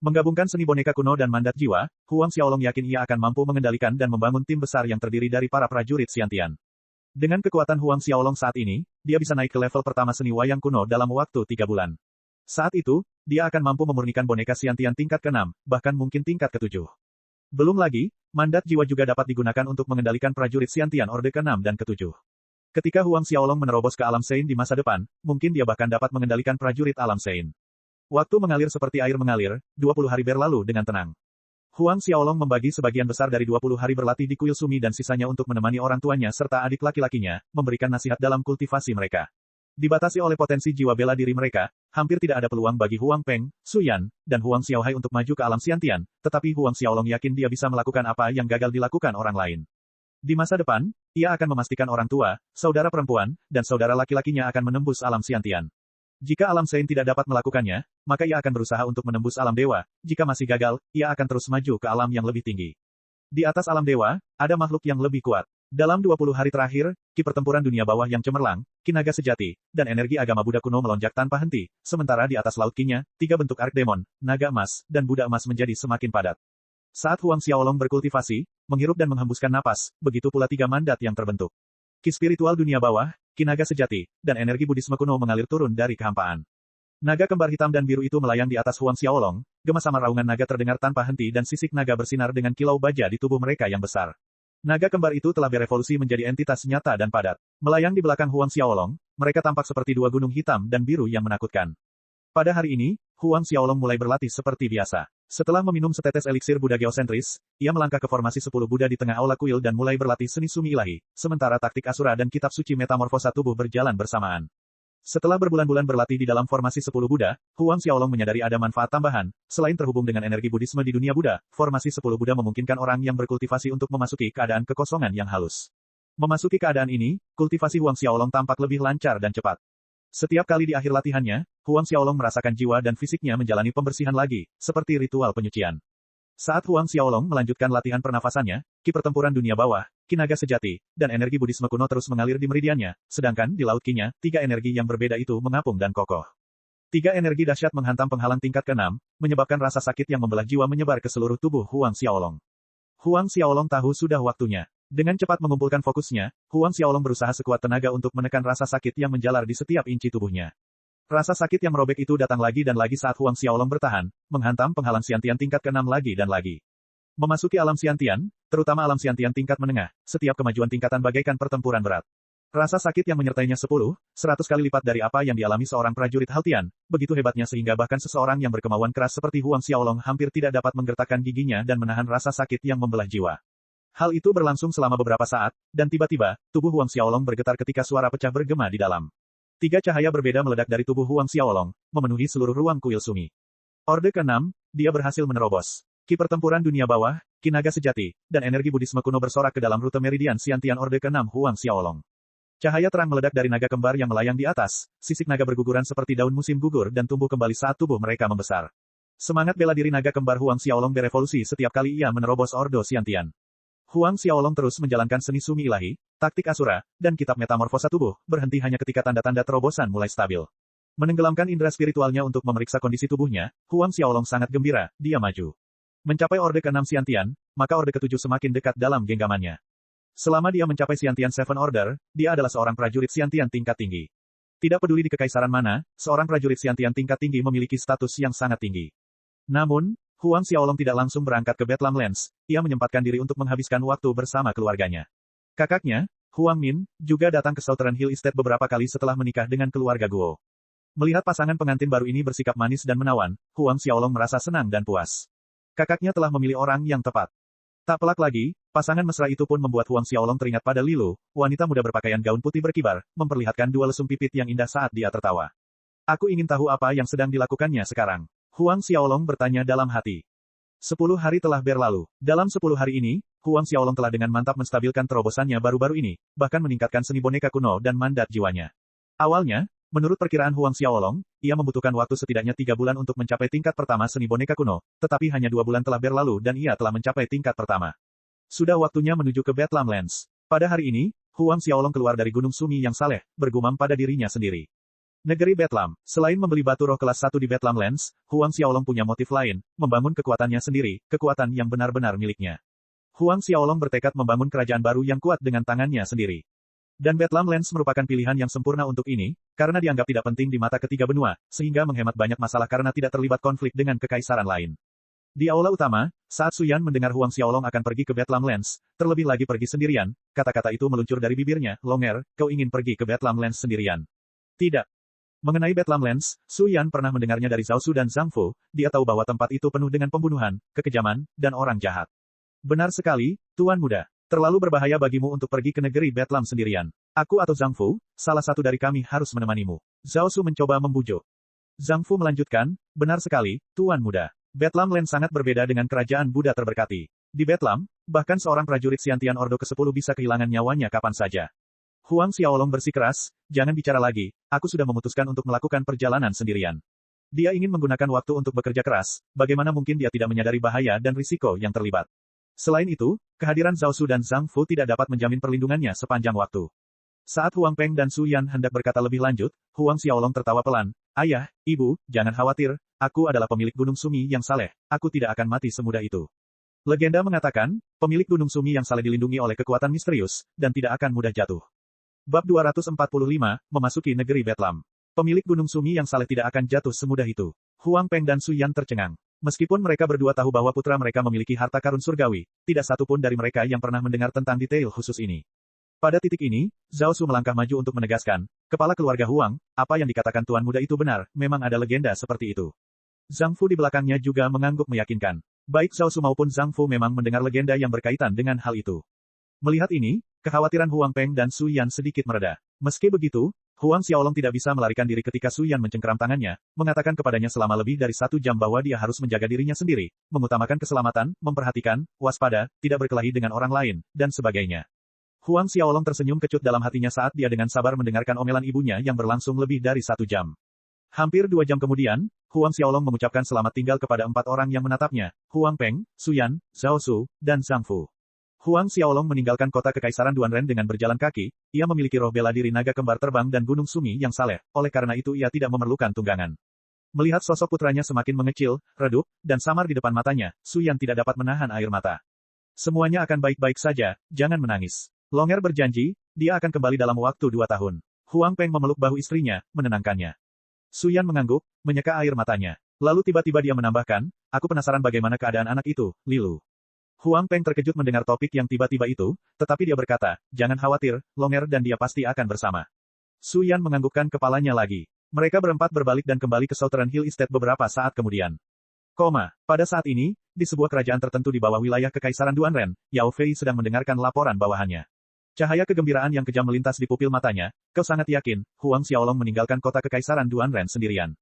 Menggabungkan seni boneka kuno dan mandat jiwa, Huang Xiaolong yakin ia akan mampu mengendalikan dan membangun tim besar yang terdiri dari para prajurit Xiantian. Dengan kekuatan Huang Xiaolong saat ini, dia bisa naik ke level pertama seni wayang kuno dalam waktu 3 bulan. Saat itu, dia akan mampu memurnikan boneka Xiantian tingkat ke-6, bahkan mungkin tingkat ke-7. Belum lagi, mandat jiwa juga dapat digunakan untuk mengendalikan prajurit Xiantian Orde ke-6 dan ke-7. Ketika Huang Xiaolong menerobos ke alam Sein di masa depan, mungkin dia bahkan dapat mengendalikan prajurit alam Sein. Waktu mengalir seperti air mengalir, 20 hari berlalu dengan tenang. Huang Xiaolong membagi sebagian besar dari 20 hari berlatih di kuil Sumi dan sisanya untuk menemani orang tuanya serta adik laki-lakinya, memberikan nasihat dalam kultivasi mereka. Dibatasi oleh potensi jiwa bela diri mereka, hampir tidak ada peluang bagi Huang Peng, Su Yan, dan Huang Xiaohai untuk maju ke alam Xiantian, tetapi Huang Xiaolong yakin dia bisa melakukan apa yang gagal dilakukan orang lain. Di masa depan, ia akan memastikan orang tua, saudara perempuan, dan saudara laki-lakinya akan menembus alam Xiantian. Jika alam Sein tidak dapat melakukannya, maka ia akan berusaha untuk menembus alam dewa, jika masih gagal, ia akan terus maju ke alam yang lebih tinggi. Di atas alam dewa, ada makhluk yang lebih kuat. Dalam 20 hari terakhir, ki pertempuran dunia bawah yang cemerlang, ki naga sejati, dan energi agama Buddha kuno melonjak tanpa henti, sementara di atas laut kinya, 3 bentuk arkdemon, naga emas, dan Buddha emas menjadi semakin padat. Saat Huang Xiaolong berkultivasi, menghirup dan menghembuskan napas, begitu pula 3 mandat yang terbentuk. Ki spiritual dunia bawah, ki naga sejati, dan energi Buddhisme kuno mengalir turun dari kehampaan. Naga kembar hitam dan biru itu melayang di atas Huang Xiaolong, gemasaman raungan naga terdengar tanpa henti dan sisik naga bersinar dengan kilau baja di tubuh mereka yang besar. Naga kembar itu telah berevolusi menjadi entitas nyata dan padat. Melayang di belakang Huang Xiaolong, mereka tampak seperti 2 gunung hitam dan biru yang menakutkan. Pada hari ini, Huang Xiaolong mulai berlatih seperti biasa. Setelah meminum setetes eliksir Buddha geosentris, ia melangkah ke formasi 10 Buddha di tengah aula kuil dan mulai berlatih seni Sumi ilahi, sementara taktik Asura dan kitab suci metamorfosa tubuh berjalan bersamaan. Setelah berbulan-bulan berlatih di dalam formasi 10 Buddha, Huang Xiaolong menyadari ada manfaat tambahan, selain terhubung dengan energi Buddhisme di dunia Buddha, formasi 10 Buddha memungkinkan orang yang berkultivasi untuk memasuki keadaan kekosongan yang halus. Memasuki keadaan ini, kultivasi Huang Xiaolong tampak lebih lancar dan cepat. Setiap kali di akhir latihannya, Huang Xiaolong merasakan jiwa dan fisiknya menjalani pembersihan lagi, seperti ritual penyucian. Saat Huang Xiaolong melanjutkan latihan pernafasannya, ki pertempuran dunia bawah, ki naga sejati, dan energi Buddhisme kuno terus mengalir di meridiannya, sedangkan di laut kinya, 3 energi yang berbeda itu mengapung dan kokoh. 3 energi dahsyat menghantam penghalang tingkat ke-6, menyebabkan rasa sakit yang membelah jiwa menyebar ke seluruh tubuh Huang Xiaolong. Huang Xiaolong tahu sudah waktunya. Dengan cepat mengumpulkan fokusnya, Huang Xiaolong berusaha sekuat tenaga untuk menekan rasa sakit yang menjalar di setiap inci tubuhnya. Rasa sakit yang merobek itu datang lagi dan lagi saat Huang Xiaolong bertahan, menghantam penghalang Xiantian tingkat ke-6 lagi dan lagi. Memasuki alam Xiantian, terutama alam Xiantian tingkat menengah, setiap kemajuan tingkatan bagaikan pertempuran berat. Rasa sakit yang menyertainya 10, 100 kali lipat dari apa yang dialami seorang prajurit Haltian, begitu hebatnya sehingga bahkan seseorang yang berkemauan keras seperti Huang Xiaolong hampir tidak dapat menggertakkan giginya dan menahan rasa sakit yang membelah jiwa. Hal itu berlangsung selama beberapa saat, dan tiba-tiba, tubuh Huang Xiaolong bergetar ketika suara pecah bergema di dalam. 3 cahaya berbeda meledak dari tubuh Huang Xiaolong, memenuhi seluruh ruang kuil Sumi. Orde ke-6, dia berhasil menerobos. Ki pertempuran dunia bawah, Ki naga sejati, dan energi budisme kuno bersorak ke dalam rute meridian Xiantian Orde ke-6 Huang Xiaolong. Cahaya terang meledak dari naga kembar yang melayang di atas, sisik naga berguguran seperti daun musim gugur dan tumbuh kembali saat tubuh mereka membesar. Semangat bela diri naga kembar Huang Xiaolong berevolusi setiap kali ia menerobos Ordo Xiantian. Huang Xiaolong terus menjalankan seni sumi ilahi, taktik asura, dan kitab metamorfosa tubuh, berhenti hanya ketika tanda-tanda terobosan mulai stabil. Menenggelamkan indera spiritualnya untuk memeriksa kondisi tubuhnya, Huang Xiaolong sangat gembira, dia maju. Mencapai Orde ke-6 Xiantian, maka Orde ke-7 semakin dekat dalam genggamannya. Selama dia mencapai Xiantian Seven Order, dia adalah seorang prajurit Xiantian tingkat tinggi. Tidak peduli di kekaisaran mana, seorang prajurit Xiantian tingkat tinggi memiliki status yang sangat tinggi. Namun, Huang Xiaolong tidak langsung berangkat ke Bedlam Lands, ia menyempatkan diri untuk menghabiskan waktu bersama keluarganya. Kakaknya, Huang Min, juga datang ke Southern Hill Estate beberapa kali setelah menikah dengan keluarga Guo. Melihat pasangan pengantin baru ini bersikap manis dan menawan, Huang Xiaolong merasa senang dan puas. Kakaknya telah memilih orang yang tepat. Tak pelak lagi, pasangan mesra itu pun membuat Huang Xiaolong teringat pada Lilu, wanita muda berpakaian gaun putih berkibar, memperlihatkan dua lesung pipit yang indah saat dia tertawa. Aku ingin tahu apa yang sedang dilakukannya sekarang. Huang Xiaolong bertanya dalam hati. 10 hari telah berlalu. Dalam 10 hari ini, Huang Xiaolong telah dengan mantap menstabilkan terobosannya baru-baru ini, bahkan meningkatkan seni boneka kuno dan mandat jiwanya. Awalnya, menurut perkiraan Huang Xiaolong, ia membutuhkan waktu setidaknya 3 bulan untuk mencapai tingkat pertama seni boneka kuno, tetapi hanya 2 bulan telah berlalu dan ia telah mencapai tingkat pertama. Sudah waktunya menuju ke Bedlam Lands. Pada hari ini, Huang Xiaolong keluar dari Gunung Sumi yang saleh, bergumam pada dirinya sendiri. Negeri Bedlam. Selain membeli batu roh kelas 1 di Bedlam Lands, Huang Xiaolong punya motif lain, membangun kekuatannya sendiri, kekuatan yang benar-benar miliknya. Huang Xiaolong bertekad membangun kerajaan baru yang kuat dengan tangannya sendiri. Dan Bedlam Lands merupakan pilihan yang sempurna untuk ini, karena dianggap tidak penting di mata ketiga benua, sehingga menghemat banyak masalah karena tidak terlibat konflik dengan kekaisaran lain. Di aula utama, saat Suyan mendengar Huang Xiaolong akan pergi ke Bedlam Lands, terlebih lagi pergi sendirian, kata-kata itu meluncur dari bibirnya, Longer, kau ingin pergi ke Bedlam Lands sendirian? Tidak. Mengenai Bedlam Lands, Su Yan pernah mendengarnya dari Zhao Su dan Zhang Fu, dia tahu bahwa tempat itu penuh dengan pembunuhan, kekejaman, dan orang jahat. Benar sekali, Tuan Muda. Terlalu berbahaya bagimu untuk pergi ke negeri Bedlam sendirian. Aku atau Zhang Fu, salah satu dari kami harus menemanimu. Zhao Su mencoba membujuk. Zhang Fu melanjutkan, benar sekali, Tuan Muda. Bedlam Lands sangat berbeda dengan kerajaan Buddha terberkati. Di Bedlam, bahkan seorang prajurit Xiantian Ordo ke-10 bisa kehilangan nyawanya kapan saja. Huang Xiaolong bersikeras, jangan bicara lagi, aku sudah memutuskan untuk melakukan perjalanan sendirian. Dia ingin menggunakan waktu untuk bekerja keras, bagaimana mungkin dia tidak menyadari bahaya dan risiko yang terlibat. Selain itu, kehadiran Zhao Su dan Zhang Fu tidak dapat menjamin perlindungannya sepanjang waktu. Saat Huang Peng dan Su Yan hendak berkata lebih lanjut, Huang Xiaolong tertawa pelan, ayah, ibu, jangan khawatir, aku adalah pemilik Gunung Sumi yang saleh, aku tidak akan mati semudah itu. Legenda mengatakan, pemilik Gunung Sumi yang saleh dilindungi oleh kekuatan misterius, dan tidak akan mudah jatuh. Bab 245, memasuki negeri Bedlam. Pemilik Gunung Sumi yang saleh tidak akan jatuh semudah itu. Huang Peng dan Su Yan tercengang. Meskipun mereka berdua tahu bahwa putra mereka memiliki harta karun surgawi, tidak satu pun dari mereka yang pernah mendengar tentang detail khusus ini. Pada titik ini, Zhao Su melangkah maju untuk menegaskan, kepala keluarga Huang, apa yang dikatakan Tuan Muda itu benar, memang ada legenda seperti itu. Zhang Fu di belakangnya juga mengangguk meyakinkan. Baik Zhao Su maupun Zhang Fu memang mendengar legenda yang berkaitan dengan hal itu. Melihat ini, kekhawatiran Huang Peng dan Su Yan sedikit mereda. Meski begitu, Huang Xiaolong tidak bisa melarikan diri ketika Su Yan mencengkeram tangannya, mengatakan kepadanya selama lebih dari 1 jam bahwa dia harus menjaga dirinya sendiri, mengutamakan keselamatan, memperhatikan, waspada, tidak berkelahi dengan orang lain, dan sebagainya. Huang Xiaolong tersenyum kecut dalam hatinya saat dia dengan sabar mendengarkan omelan ibunya yang berlangsung lebih dari 1 jam. Hampir 2 jam kemudian, Huang Xiaolong mengucapkan selamat tinggal kepada 4 orang yang menatapnya, Huang Peng, Su Yan, Zhao Su, dan Zhang Fu. Huang Xiaolong meninggalkan kota kekaisaran Duanren dengan berjalan kaki, ia memiliki roh bela diri naga kembar terbang dan gunung Sumi yang saleh, oleh karena itu ia tidak memerlukan tunggangan. Melihat sosok putranya semakin mengecil, redup, dan samar di depan matanya, Su Yan tidak dapat menahan air mata. Semuanya akan baik-baik saja, jangan menangis. Longer berjanji, dia akan kembali dalam waktu 2 tahun. Huang Peng memeluk bahu istrinya, menenangkannya. Su Yan mengangguk, menyeka air matanya. Lalu tiba-tiba dia menambahkan, aku penasaran bagaimana keadaan anak itu, Lilu. Huang Peng terkejut mendengar topik yang tiba-tiba itu, tetapi dia berkata, jangan khawatir, Longer dan dia pasti akan bersama. Su Yan menganggukkan kepalanya lagi. Mereka berempat berbalik dan kembali ke Southern Hill Estate beberapa saat kemudian. Pada saat ini, di sebuah kerajaan tertentu di bawah wilayah Kekaisaran Duanren, Yao Fei sedang mendengarkan laporan bawahannya. Cahaya kegembiraan yang kejam melintas di pupil matanya, kau sangat yakin, Huang Xiaolong meninggalkan kota Kekaisaran Duanren sendirian.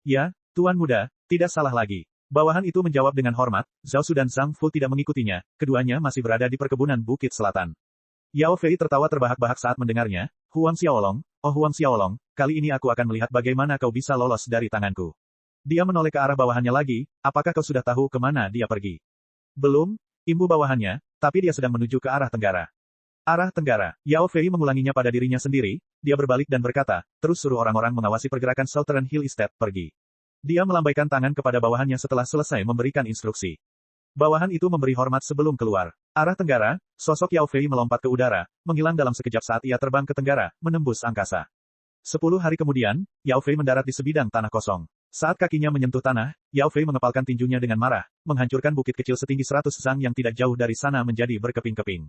Ya, Tuan Muda, tidak salah lagi. Bawahan itu menjawab dengan hormat, Zhao Su dan Zhang Fu tidak mengikutinya, keduanya masih berada di perkebunan Bukit Selatan. Yao Fei tertawa terbahak-bahak saat mendengarnya, Huang Xiaolong, oh Huang Xiaolong, kali ini aku akan melihat bagaimana kau bisa lolos dari tanganku. Dia menoleh ke arah bawahannya lagi, apakah kau sudah tahu kemana dia pergi? Belum, imbu bawahannya, tapi dia sedang menuju ke arah tenggara. Arah tenggara, Yao Fei mengulanginya pada dirinya sendiri, dia berbalik dan berkata, terus suruh orang-orang mengawasi pergerakan Southern Hill Estate, pergi. Dia melambaikan tangan kepada bawahannya setelah selesai memberikan instruksi. Bawahan itu memberi hormat sebelum keluar. Arah tenggara, sosok Yao Fei melompat ke udara, menghilang dalam sekejap saat ia terbang ke tenggara, menembus angkasa. 10 hari kemudian, Yao Fei mendarat di sebidang tanah kosong. Saat kakinya menyentuh tanah, Yao Fei mengepalkan tinjunya dengan marah, menghancurkan bukit kecil setinggi 100 zang yang tidak jauh dari sana menjadi berkeping-keping.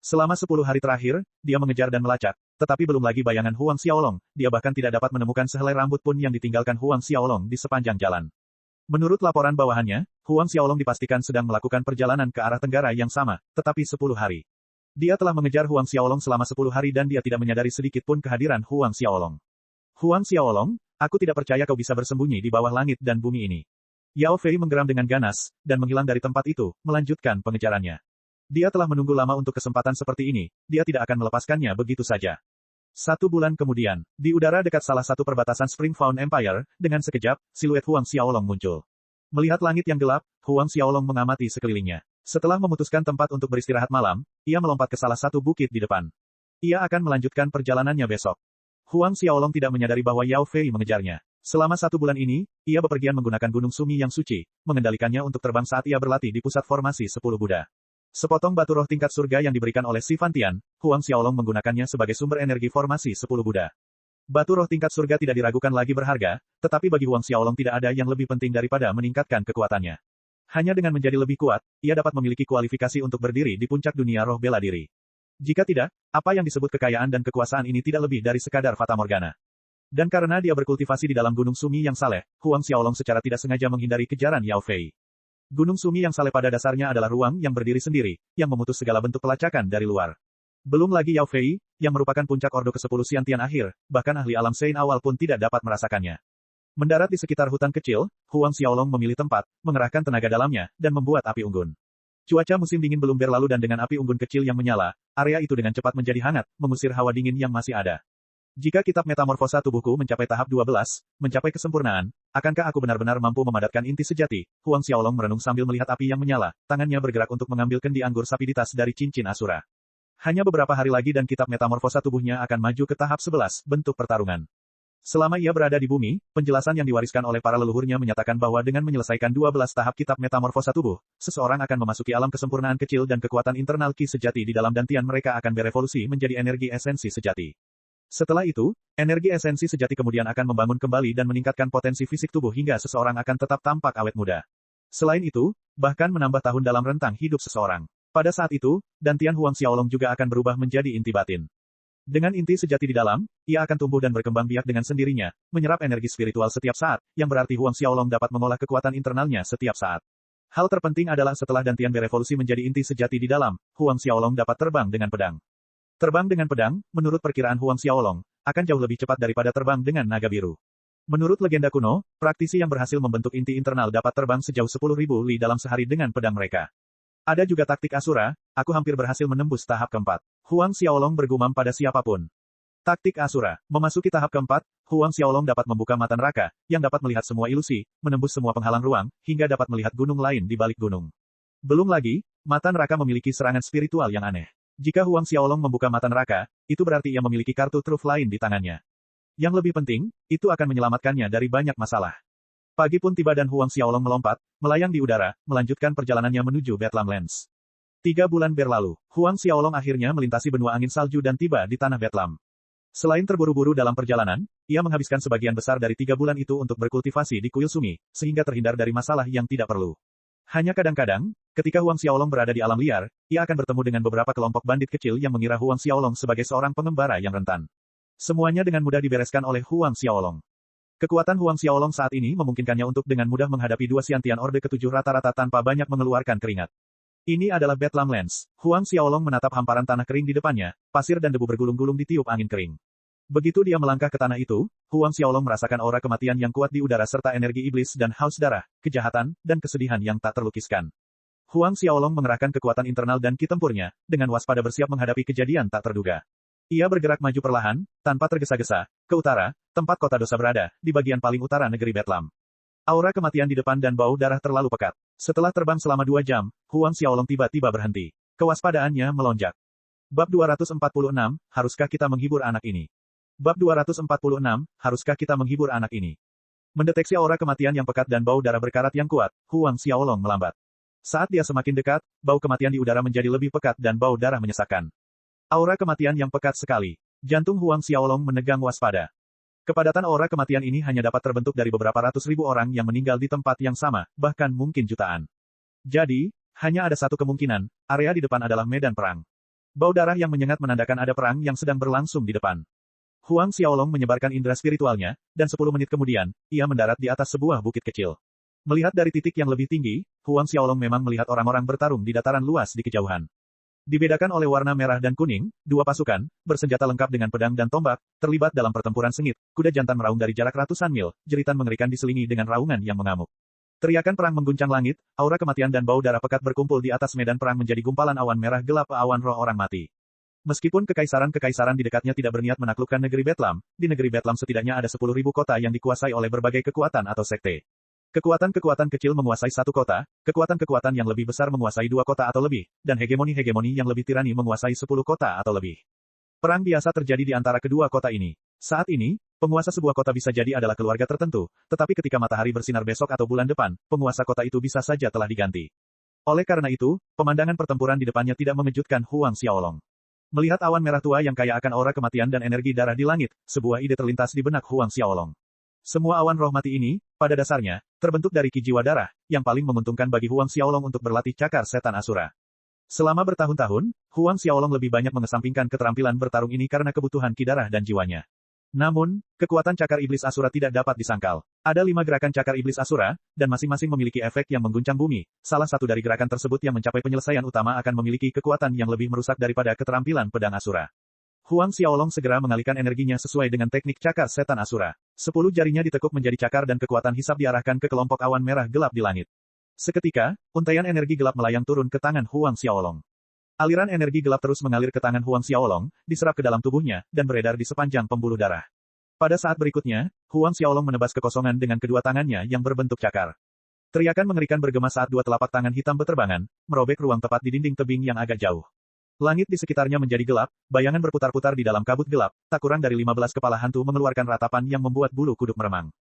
Selama 10 hari terakhir, dia mengejar dan melacak, tetapi belum lagi bayangan Huang Xiaolong, dia bahkan tidak dapat menemukan sehelai rambut pun yang ditinggalkan Huang Xiaolong di sepanjang jalan. Menurut laporan bawahannya, Huang Xiaolong dipastikan sedang melakukan perjalanan ke arah tenggara yang sama, tetapi 10 hari. Dia telah mengejar Huang Xiaolong selama 10 hari dan dia tidak menyadari sedikit pun kehadiran Huang Xiaolong. Huang Xiaolong, aku tidak percaya kau bisa bersembunyi di bawah langit dan bumi ini. Yao Fei menggeram dengan ganas, dan menghilang dari tempat itu, melanjutkan pengejarannya. Dia telah menunggu lama untuk kesempatan seperti ini, dia tidak akan melepaskannya begitu saja. 1 bulan kemudian, di udara dekat salah satu perbatasan Springfound Empire, dengan sekejap, siluet Huang Xiaolong muncul. Melihat langit yang gelap, Huang Xiaolong mengamati sekelilingnya. Setelah memutuskan tempat untuk beristirahat malam, ia melompat ke salah satu bukit di depan. Ia akan melanjutkan perjalanannya besok. Huang Xiaolong tidak menyadari bahwa Yao Fei mengejarnya. Selama 1 bulan ini, ia bepergian menggunakan Gunung Sumi yang suci, mengendalikannya untuk terbang saat ia berlatih di pusat formasi 10 Buddha. Sepotong batu roh tingkat surga yang diberikan oleh Si Fantian, Huang Xiaolong menggunakannya sebagai sumber energi formasi 10 Buddha. Batu roh tingkat surga tidak diragukan lagi berharga, tetapi bagi Huang Xiaolong tidak ada yang lebih penting daripada meningkatkan kekuatannya. Hanya dengan menjadi lebih kuat, ia dapat memiliki kualifikasi untuk berdiri di puncak dunia roh bela diri. Jika tidak, apa yang disebut kekayaan dan kekuasaan ini tidak lebih dari sekadar fatamorgana. Dan karena dia berkultivasi di dalam Gunung Sumi yang saleh, Huang Xiaolong secara tidak sengaja menghindari kejaran Yao Fei. Gunung Sumi yang saleh pada dasarnya adalah ruang yang berdiri sendiri, yang memutus segala bentuk pelacakan dari luar. Belum lagi Yao Fei, yang merupakan puncak ordo ke-10 Xiantian akhir, bahkan ahli alam Sein awal pun tidak dapat merasakannya. Mendarat di sekitar hutan kecil, Huang Xiaolong memilih tempat, mengerahkan tenaga dalamnya, dan membuat api unggun. Cuaca musim dingin belum berlalu dan dengan api unggun kecil yang menyala, area itu dengan cepat menjadi hangat, mengusir hawa dingin yang masih ada. Jika kitab metamorfosa tubuhku mencapai tahap 12, mencapai kesempurnaan, akankah aku benar-benar mampu memadatkan inti sejati? Huang Xiaolong merenung sambil melihat api yang menyala, tangannya bergerak untuk mengambil kendi anggur sapiditas dari cincin Asura. Hanya beberapa hari lagi dan kitab metamorfosa tubuhnya akan maju ke tahap 11, bentuk pertarungan. Selama ia berada di bumi, penjelasan yang diwariskan oleh para leluhurnya menyatakan bahwa dengan menyelesaikan 12 tahap kitab metamorfosa tubuh, seseorang akan memasuki alam kesempurnaan kecil dan kekuatan internal ki sejati di dalam dantian mereka akan berevolusi menjadi energi esensi sejati. Setelah itu, energi esensi sejati kemudian akan membangun kembali dan meningkatkan potensi fisik tubuh hingga seseorang akan tetap tampak awet muda. Selain itu, bahkan menambah tahun dalam rentang hidup seseorang. Pada saat itu, dantian Huang Xiaolong juga akan berubah menjadi inti batin. Dengan inti sejati di dalam, ia akan tumbuh dan berkembang biak dengan sendirinya, menyerap energi spiritual setiap saat, yang berarti Huang Xiaolong dapat mengolah kekuatan internalnya setiap saat. Hal terpenting adalah setelah dantian berevolusi menjadi inti sejati di dalam, Huang Xiaolong dapat terbang dengan pedang. Terbang dengan pedang, menurut perkiraan Huang Xiaolong, akan jauh lebih cepat daripada terbang dengan naga biru. Menurut legenda kuno, praktisi yang berhasil membentuk inti internal dapat terbang sejauh 10.000 li dalam sehari dengan pedang mereka. Ada juga taktik Asura, aku hampir berhasil menembus tahap keempat. Huang Xiaolong bergumam pada siapapun. Taktik Asura. Memasuki tahap keempat, Huang Xiaolong dapat membuka mata neraka, yang dapat melihat semua ilusi, menembus semua penghalang ruang, hingga dapat melihat gunung lain di balik gunung. Belum lagi, mata neraka memiliki serangan spiritual yang aneh. Jika Huang Xiaolong membuka mata neraka, itu berarti ia memiliki kartu truf lain di tangannya. Yang lebih penting, itu akan menyelamatkannya dari banyak masalah. Pagi pun tiba dan Huang Xiaolong melompat, melayang di udara, melanjutkan perjalanannya menuju Bedlam Lands. 3 bulan berlalu, Huang Xiaolong akhirnya melintasi benua angin salju dan tiba di tanah Bedlam. Selain terburu-buru dalam perjalanan, ia menghabiskan sebagian besar dari 3 bulan itu untuk berkultivasi di kuil Sumi, sehingga terhindar dari masalah yang tidak perlu. Hanya kadang-kadang, ketika Huang Xiaolong berada di alam liar, ia akan bertemu dengan beberapa kelompok bandit kecil yang mengira Huang Xiaolong sebagai seorang pengembara yang rentan. Semuanya dengan mudah dibereskan oleh Huang Xiaolong. Kekuatan Huang Xiaolong saat ini memungkinkannya untuk dengan mudah menghadapi dua Xiantian Orde ke-7 rata-rata tanpa banyak mengeluarkan keringat. Ini adalah Bedlam Lens. Huang Xiaolong menatap hamparan tanah kering di depannya, pasir dan debu bergulung-gulung ditiup angin kering. Begitu dia melangkah ke tanah itu, Huang Xiaolong merasakan aura kematian yang kuat di udara serta energi iblis dan haus darah, kejahatan, dan kesedihan yang tak terlukiskan. Huang Xiaolong mengerahkan kekuatan internal dan ki tempurnya, dengan waspada bersiap menghadapi kejadian tak terduga. Ia bergerak maju perlahan, tanpa tergesa-gesa, ke utara, tempat kota dosa berada, di bagian paling utara negeri Bedlam. Aura kematian di depan dan bau darah terlalu pekat. Setelah terbang selama 2 jam, Huang Xiaolong tiba-tiba berhenti. Kewaspadaannya melonjak. Bab 246, haruskah kita menghibur anak ini? Bab 246, haruskah kita menghibur anak ini? Mendeteksi aura kematian yang pekat dan bau darah berkarat yang kuat, Huang Xiaolong melambat. Saat dia semakin dekat, bau kematian di udara menjadi lebih pekat dan bau darah menyesakkan. Aura kematian yang pekat sekali. Jantung Huang Xiaolong menegang waspada. Kepadatan aura kematian ini hanya dapat terbentuk dari beberapa ratus ribu orang yang meninggal di tempat yang sama, bahkan mungkin jutaan. Jadi, hanya ada satu kemungkinan, area di depan adalah medan perang. Bau darah yang menyengat menandakan ada perang yang sedang berlangsung di depan. Huang Xiaolong menyebarkan indera spiritualnya, dan 10 menit kemudian, ia mendarat di atas sebuah bukit kecil. Melihat dari titik yang lebih tinggi, Huang Xiaolong memang melihat orang-orang bertarung di dataran luas di kejauhan. Dibedakan oleh warna merah dan kuning, dua pasukan, bersenjata lengkap dengan pedang dan tombak, terlibat dalam pertempuran sengit, kuda jantan meraung dari jarak ratusan mil, jeritan mengerikan diselingi dengan raungan yang mengamuk. Teriakan perang mengguncang langit, aura kematian dan bau darah pekat berkumpul di atas medan perang menjadi gumpalan awan merah gelap awan roh orang mati. Meskipun kekaisaran-kekaisaran di dekatnya tidak berniat menaklukkan negeri Bedlam, di negeri Bedlam setidaknya ada 10.000 kota yang dikuasai oleh berbagai kekuatan atau sekte. Kekuatan-kekuatan kecil menguasai satu kota, kekuatan-kekuatan yang lebih besar menguasai 2 kota atau lebih, dan hegemoni-hegemoni yang lebih tirani menguasai 10 kota atau lebih. Perang biasa terjadi di antara kedua kota ini. Saat ini, penguasa sebuah kota bisa jadi adalah keluarga tertentu, tetapi ketika matahari bersinar besok atau bulan depan, penguasa kota itu bisa saja telah diganti. Oleh karena itu, pemandangan pertempuran di depannya tidak mengejutkan Huang Xiaolong. Melihat awan merah tua yang kaya akan aura kematian dan energi darah di langit, sebuah ide terlintas di benak Huang Xiaolong. Semua awan roh mati ini, pada dasarnya, terbentuk dari ki jiwa darah, yang paling menguntungkan bagi Huang Xiaolong untuk berlatih cakar setan Asura. Selama bertahun-tahun, Huang Xiaolong lebih banyak mengesampingkan keterampilan bertarung ini karena kebutuhan ki darah dan jiwanya. Namun, kekuatan cakar iblis Asura tidak dapat disangkal. Ada 5 gerakan cakar iblis Asura, dan masing-masing memiliki efek yang mengguncang bumi. Salah satu dari gerakan tersebut yang mencapai penyelesaian utama akan memiliki kekuatan yang lebih merusak daripada keterampilan pedang Asura. Huang Xiaolong segera mengalihkan energinya sesuai dengan teknik cakar setan Asura. 10 jarinya ditekuk menjadi cakar dan kekuatan hisap diarahkan ke kelompok awan merah gelap di langit. Seketika, untaian energi gelap melayang turun ke tangan Huang Xiaolong. Aliran energi gelap terus mengalir ke tangan Huang Xiaolong, diserap ke dalam tubuhnya, dan beredar di sepanjang pembuluh darah. Pada saat berikutnya, Huang Xiaolong menebas kekosongan dengan kedua tangannya yang berbentuk cakar. Teriakan mengerikan bergema saat dua telapak tangan hitam beterbangan, merobek ruang tepat di dinding tebing yang agak jauh. Langit di sekitarnya menjadi gelap, bayangan berputar-putar di dalam kabut gelap, tak kurang dari 15 kepala hantu mengeluarkan ratapan yang membuat bulu kuduk meremang.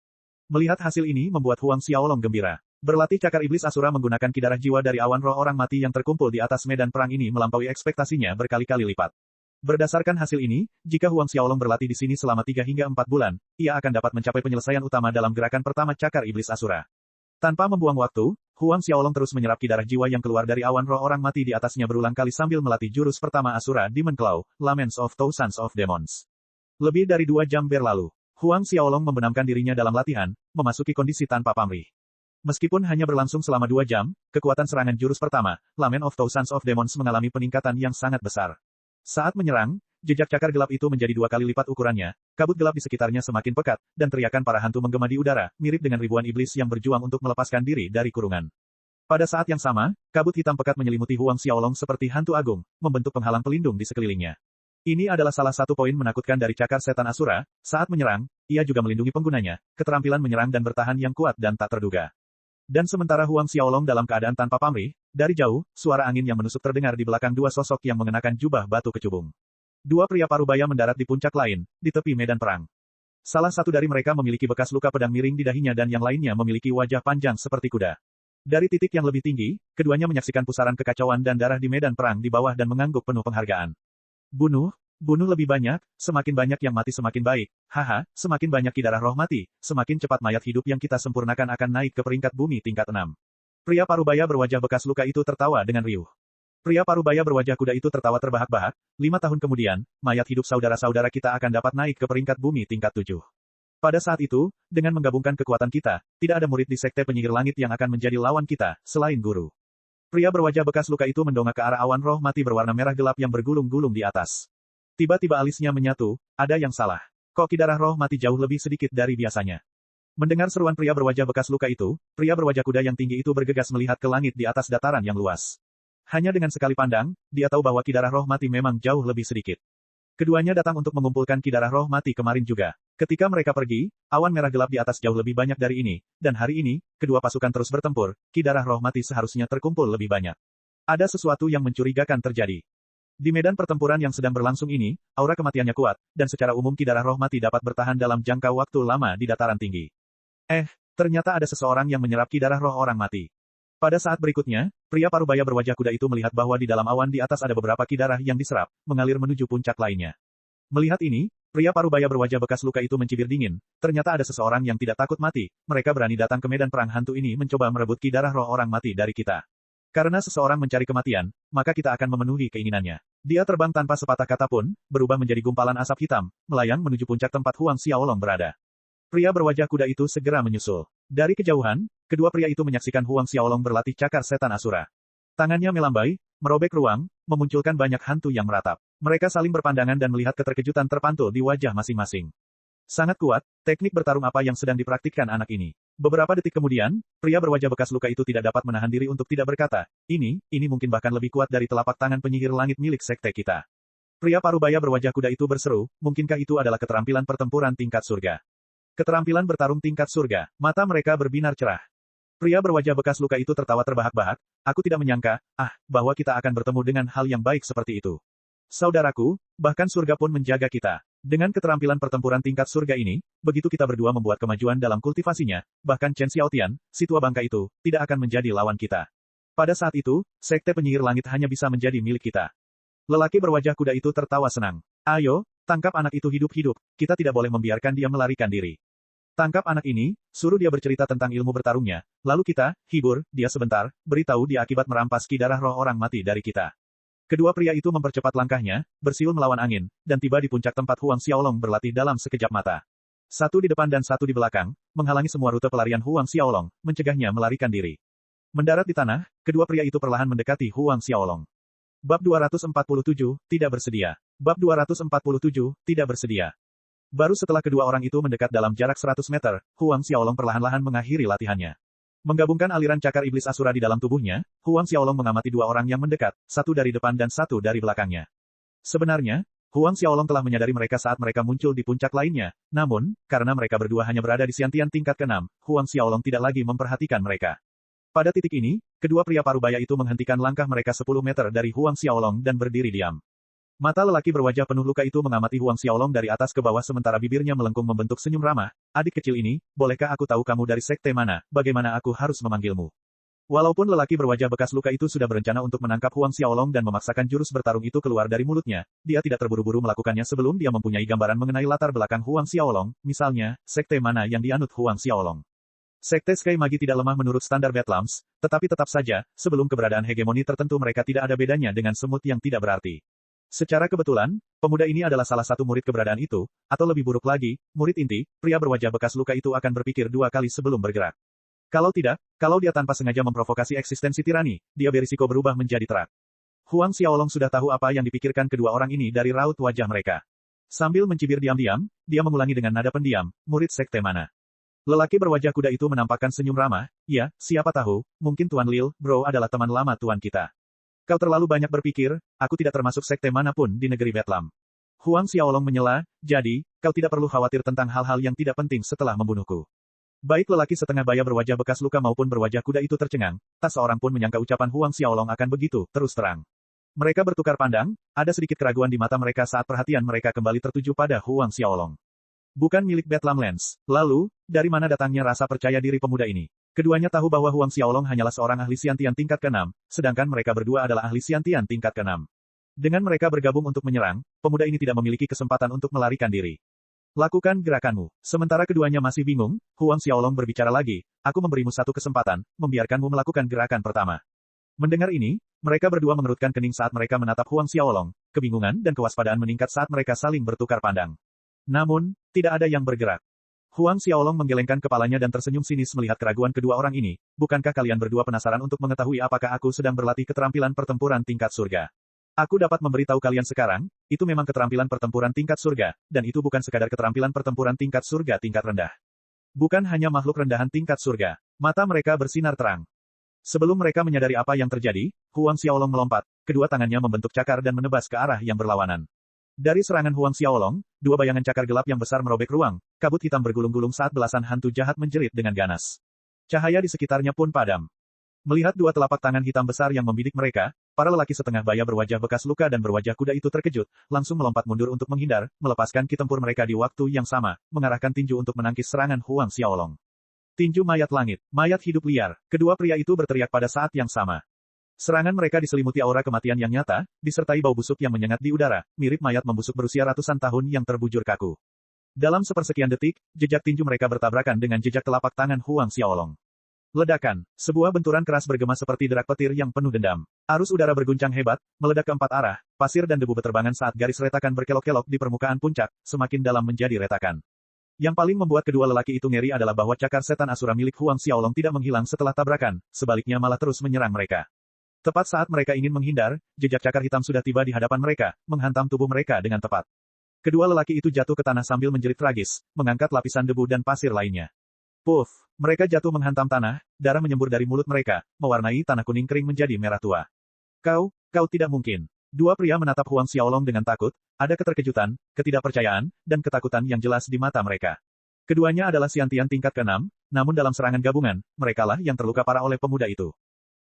Melihat hasil ini membuat Huang Xiaolong gembira. Berlatih cakar iblis Asura menggunakan ki darah jiwa dari awan roh orang mati yang terkumpul di atas medan perang ini melampaui ekspektasinya berkali-kali lipat. Berdasarkan hasil ini, jika Huang Xiaolong berlatih di sini selama 3 hingga 4 bulan, ia akan dapat mencapai penyelesaian utama dalam gerakan pertama cakar iblis Asura. Tanpa membuang waktu, Huang Xiaolong terus menyerap ki darah jiwa yang keluar dari awan roh orang mati di atasnya berulang kali sambil melatih jurus pertama Asura Demon Claw, Laments of Thousands of Demons. Lebih dari 2 jam berlalu, Huang Xiaolong membenamkan dirinya dalam latihan, memasuki kondisi tanpa pamrih. Meskipun hanya berlangsung selama 2 jam, kekuatan serangan jurus pertama, Lament of Thousands of Demons mengalami peningkatan yang sangat besar. Saat menyerang, jejak cakar gelap itu menjadi 2 kali lipat ukurannya, kabut gelap di sekitarnya semakin pekat, dan teriakan para hantu menggema di udara, mirip dengan ribuan iblis yang berjuang untuk melepaskan diri dari kurungan. Pada saat yang sama, kabut hitam pekat menyelimuti Huang Xiaolong seperti hantu agung, membentuk penghalang pelindung di sekelilingnya. Ini adalah salah satu poin menakutkan dari cakar setan Asura, saat menyerang, ia juga melindungi penggunanya, keterampilan menyerang dan bertahan yang kuat dan tak terduga. Dan sementara Huang Xiaolong dalam keadaan tanpa pamrih, dari jauh, suara angin yang menusuk terdengar di belakang 2 sosok yang mengenakan jubah batu kecubung. 2 pria parubaya mendarat di puncak lain, di tepi medan perang. Salah satu dari mereka memiliki bekas luka pedang miring di dahinya dan yang lainnya memiliki wajah panjang seperti kuda. Dari titik yang lebih tinggi, keduanya menyaksikan pusaran kekacauan dan darah di medan perang di bawah dan mengangguk penuh penghargaan. Bunuh, bunuh lebih banyak, semakin banyak yang mati semakin baik. Haha, semakin banyak ki darah roh mati, semakin cepat mayat hidup yang kita sempurnakan akan naik ke peringkat bumi tingkat 6. Pria parubaya berwajah bekas luka itu tertawa dengan riuh. Pria parubaya berwajah kuda itu tertawa terbahak-bahak, 5 tahun kemudian, mayat hidup saudara-saudara kita akan dapat naik ke peringkat bumi tingkat 7. Pada saat itu, dengan menggabungkan kekuatan kita, tidak ada murid di Sekte Penyihir Langit yang akan menjadi lawan kita, selain guru. Pria berwajah bekas luka itu mendongak ke arah awan roh mati berwarna merah gelap yang bergulung-gulung di atas. Tiba-tiba alisnya menyatu, ada yang salah. Kok darah roh mati jauh lebih sedikit dari biasanya. Mendengar seruan pria berwajah bekas luka itu, pria berwajah kuda yang tinggi itu bergegas melihat ke langit di atas dataran yang luas. Hanya dengan sekali pandang, dia tahu bahwa darah roh mati memang jauh lebih sedikit. Keduanya datang untuk mengumpulkan darah roh mati kemarin juga. Ketika mereka pergi, awan merah gelap di atas jauh lebih banyak dari ini, dan hari ini, kedua pasukan terus bertempur, darah roh mati seharusnya terkumpul lebih banyak. Ada sesuatu yang mencurigakan terjadi. Di medan pertempuran yang sedang berlangsung ini, aura kematiannya kuat, dan secara umum darah roh mati dapat bertahan dalam jangka waktu lama di dataran tinggi. Ternyata ada seseorang yang menyerap darah roh orang mati. Pada saat berikutnya, pria parubaya berwajah kuda itu melihat bahwa di dalam awan di atas ada beberapa darah yang diserap, mengalir menuju puncak lainnya. Melihat ini, pria parubaya berwajah bekas luka itu mencibir dingin. Ternyata ada seseorang yang tidak takut mati. Mereka berani datang ke medan perang hantu ini mencoba merebut darah roh orang mati dari kita. Karena seseorang mencari kematian, maka kita akan memenuhi keinginannya. Dia terbang tanpa sepatah kata pun, berubah menjadi gumpalan asap hitam, melayang menuju puncak tempat Huang Xiaolong berada. Pria berwajah kuda itu segera menyusul. Dari kejauhan, kedua pria itu menyaksikan Huang Xiaolong berlatih cakar setan asura. Tangannya melambai, merobek ruang, memunculkan banyak hantu yang meratap. Mereka saling berpandangan dan melihat keterkejutan terpantul di wajah masing-masing. Sangat kuat, teknik bertarung apa yang sedang dipraktikkan anak ini. Beberapa detik kemudian, pria berwajah bekas luka itu tidak dapat menahan diri untuk tidak berkata, ini mungkin bahkan lebih kuat dari telapak tangan penyihir langit milik sekte kita. Pria parubaya berwajah kuda itu berseru, mungkinkah itu adalah keterampilan pertempuran tingkat surga? Keterampilan bertarung tingkat surga, mata mereka berbinar cerah. Pria berwajah bekas luka itu tertawa terbahak-bahak, aku tidak menyangka, bahwa kita akan bertemu dengan hal yang baik seperti itu. Saudaraku, bahkan surga pun menjaga kita. Dengan keterampilan pertempuran tingkat surga ini, begitu kita berdua membuat kemajuan dalam kultivasinya, bahkan Chen Xiaotian, si tua bangka itu, tidak akan menjadi lawan kita. Pada saat itu, Sekte Penyihir Langit hanya bisa menjadi milik kita. Lelaki berwajah kuda itu tertawa senang. Ayo, tangkap anak itu hidup-hidup, kita tidak boleh membiarkan dia melarikan diri. Tangkap anak ini, suruh dia bercerita tentang ilmu bertarungnya, lalu kita, hibur, dia sebentar, beritahu dia akibat merampas darah roh orang mati dari kita. Kedua pria itu mempercepat langkahnya, bersiul melawan angin, dan tiba di puncak tempat Huang Xiaolong berlatih dalam sekejap mata. Satu di depan dan satu di belakang, menghalangi semua rute pelarian Huang Xiaolong, mencegahnya melarikan diri. Mendarat di tanah, kedua pria itu perlahan mendekati Huang Xiaolong. Bab 247, tidak bersedia. Bab 247, tidak bersedia. Baru setelah kedua orang itu mendekat dalam jarak 100 meter, Huang Xiaolong perlahan-lahan mengakhiri latihannya. Menggabungkan aliran cakar iblis asura di dalam tubuhnya, Huang Xiaolong mengamati dua orang yang mendekat, satu dari depan dan satu dari belakangnya. Sebenarnya, Huang Xiaolong telah menyadari mereka saat mereka muncul di puncak lainnya, namun, karena mereka berdua hanya berada di Xiantian tingkat ke-6, Huang Xiaolong tidak lagi memperhatikan mereka. Pada titik ini, kedua pria parubaya itu menghentikan langkah mereka 10 meter dari Huang Xiaolong dan berdiri diam. Mata lelaki berwajah penuh luka itu mengamati Huang Xiaolong dari atas ke bawah sementara bibirnya melengkung membentuk senyum ramah. Adik kecil ini, bolehkah aku tahu kamu dari sekte mana, bagaimana aku harus memanggilmu? Walaupun lelaki berwajah bekas luka itu sudah berencana untuk menangkap Huang Xiaolong dan memaksakan jurus bertarung itu keluar dari mulutnya, dia tidak terburu-buru melakukannya sebelum dia mempunyai gambaran mengenai latar belakang Huang Xiaolong, misalnya, sekte mana yang dianut Huang Xiaolong. Sekte Sky Magi tidak lemah menurut standar Bedlams, tetapi tetap saja, sebelum keberadaan hegemoni tertentu mereka tidak ada bedanya dengan semut yang tidak berarti. Secara kebetulan, pemuda ini adalah salah satu murid keberadaan itu, atau lebih buruk lagi, murid inti, pria berwajah bekas luka itu akan berpikir dua kali sebelum bergerak. Kalau tidak, kalau dia tanpa sengaja memprovokasi eksistensi tirani, dia berisiko berubah menjadi terak. Huang Xiaolong sudah tahu apa yang dipikirkan kedua orang ini dari raut wajah mereka. Sambil mencibir diam-diam, dia mengulangi dengan nada pendiam, murid sekte mana? Lelaki berwajah kuda itu menampakkan senyum ramah, ya, siapa tahu, mungkin Tuan Lil, bro adalah teman lama Tuan kita. Kau terlalu banyak berpikir, aku tidak termasuk sekte manapun di negeri Bedlam. Huang Xiaolong menyela, jadi, kau tidak perlu khawatir tentang hal-hal yang tidak penting setelah membunuhku. Baik lelaki setengah baya berwajah bekas luka maupun berwajah kuda itu tercengang, tak seorang pun menyangka ucapan Huang Xiaolong akan begitu, terus terang. Mereka bertukar pandang, ada sedikit keraguan di mata mereka saat perhatian mereka kembali tertuju pada Huang Xiaolong. Bukan milik Bedlam Lens. Lalu, dari mana datangnya rasa percaya diri pemuda ini? Keduanya tahu bahwa Huang Xiaolong hanyalah seorang ahli Xiantian tingkat ke-6, sedangkan mereka berdua adalah ahli Xiantian tingkat ke-6. Dengan mereka bergabung untuk menyerang, pemuda ini tidak memiliki kesempatan untuk melarikan diri. Lakukan gerakanmu. Sementara keduanya masih bingung, Huang Xiaolong berbicara lagi, aku memberimu satu kesempatan, membiarkanmu melakukan gerakan pertama. Mendengar ini, mereka berdua mengerutkan kening saat mereka menatap Huang Xiaolong, kebingungan dan kewaspadaan meningkat saat mereka saling bertukar pandang. Namun, tidak ada yang bergerak. Huang Xiaolong menggelengkan kepalanya dan tersenyum sinis melihat keraguan kedua orang ini. Bukankah kalian berdua penasaran untuk mengetahui apakah aku sedang berlatih keterampilan pertempuran tingkat surga? Aku dapat memberitahu kalian sekarang, itu memang keterampilan pertempuran tingkat surga, dan itu bukan sekadar keterampilan pertempuran tingkat surga tingkat rendah. Bukan hanya makhluk rendahan tingkat surga. Mata mereka bersinar terang. Sebelum mereka menyadari apa yang terjadi, Huang Xiaolong melompat, kedua tangannya membentuk cakar dan menebas ke arah yang berlawanan. Dari serangan Huang Xiaolong, dua bayangan cakar gelap yang besar merobek ruang, kabut hitam bergulung-gulung saat belasan hantu jahat menjerit dengan ganas. Cahaya di sekitarnya pun padam. Melihat dua telapak tangan hitam besar yang membidik mereka, para lelaki setengah baya berwajah bekas luka dan berwajah kuda itu terkejut, langsung melompat mundur untuk menghindar, melepaskan ki tempur mereka di waktu yang sama, mengarahkan tinju untuk menangkis serangan Huang Xiaolong. Tinju mayat langit, mayat hidup liar, kedua pria itu berteriak pada saat yang sama. Serangan mereka diselimuti aura kematian yang nyata, disertai bau busuk yang menyengat di udara, mirip mayat membusuk berusia ratusan tahun yang terbujur kaku. Dalam sepersekian detik, jejak tinju mereka bertabrakan dengan jejak telapak tangan Huang Xiaolong. Ledakan, sebuah benturan keras bergema seperti derak petir yang penuh dendam. Arus udara berguncang hebat, meledak ke empat arah, pasir dan debu beterbangan saat garis retakan berkelok-kelok di permukaan puncak, semakin dalam menjadi retakan. Yang paling membuat kedua lelaki itu ngeri adalah bahwa cakar setan asura milik Huang Xiaolong tidak menghilang setelah tabrakan, sebaliknya malah terus menyerang mereka. Tepat saat mereka ingin menghindar, jejak cakar hitam sudah tiba di hadapan mereka, menghantam tubuh mereka dengan tepat. Kedua lelaki itu jatuh ke tanah sambil menjerit tragis, mengangkat lapisan debu dan pasir lainnya. Puff! Mereka jatuh menghantam tanah, darah menyembur dari mulut mereka, mewarnai tanah kuning kering menjadi merah tua. Kau tidak mungkin. Dua pria menatap Huang Xiaolong dengan takut, ada keterkejutan, ketidakpercayaan, dan ketakutan yang jelas di mata mereka. Keduanya adalah Xiantian tingkat ke-6, namun dalam serangan gabungan, merekalah yang terluka parah oleh pemuda itu.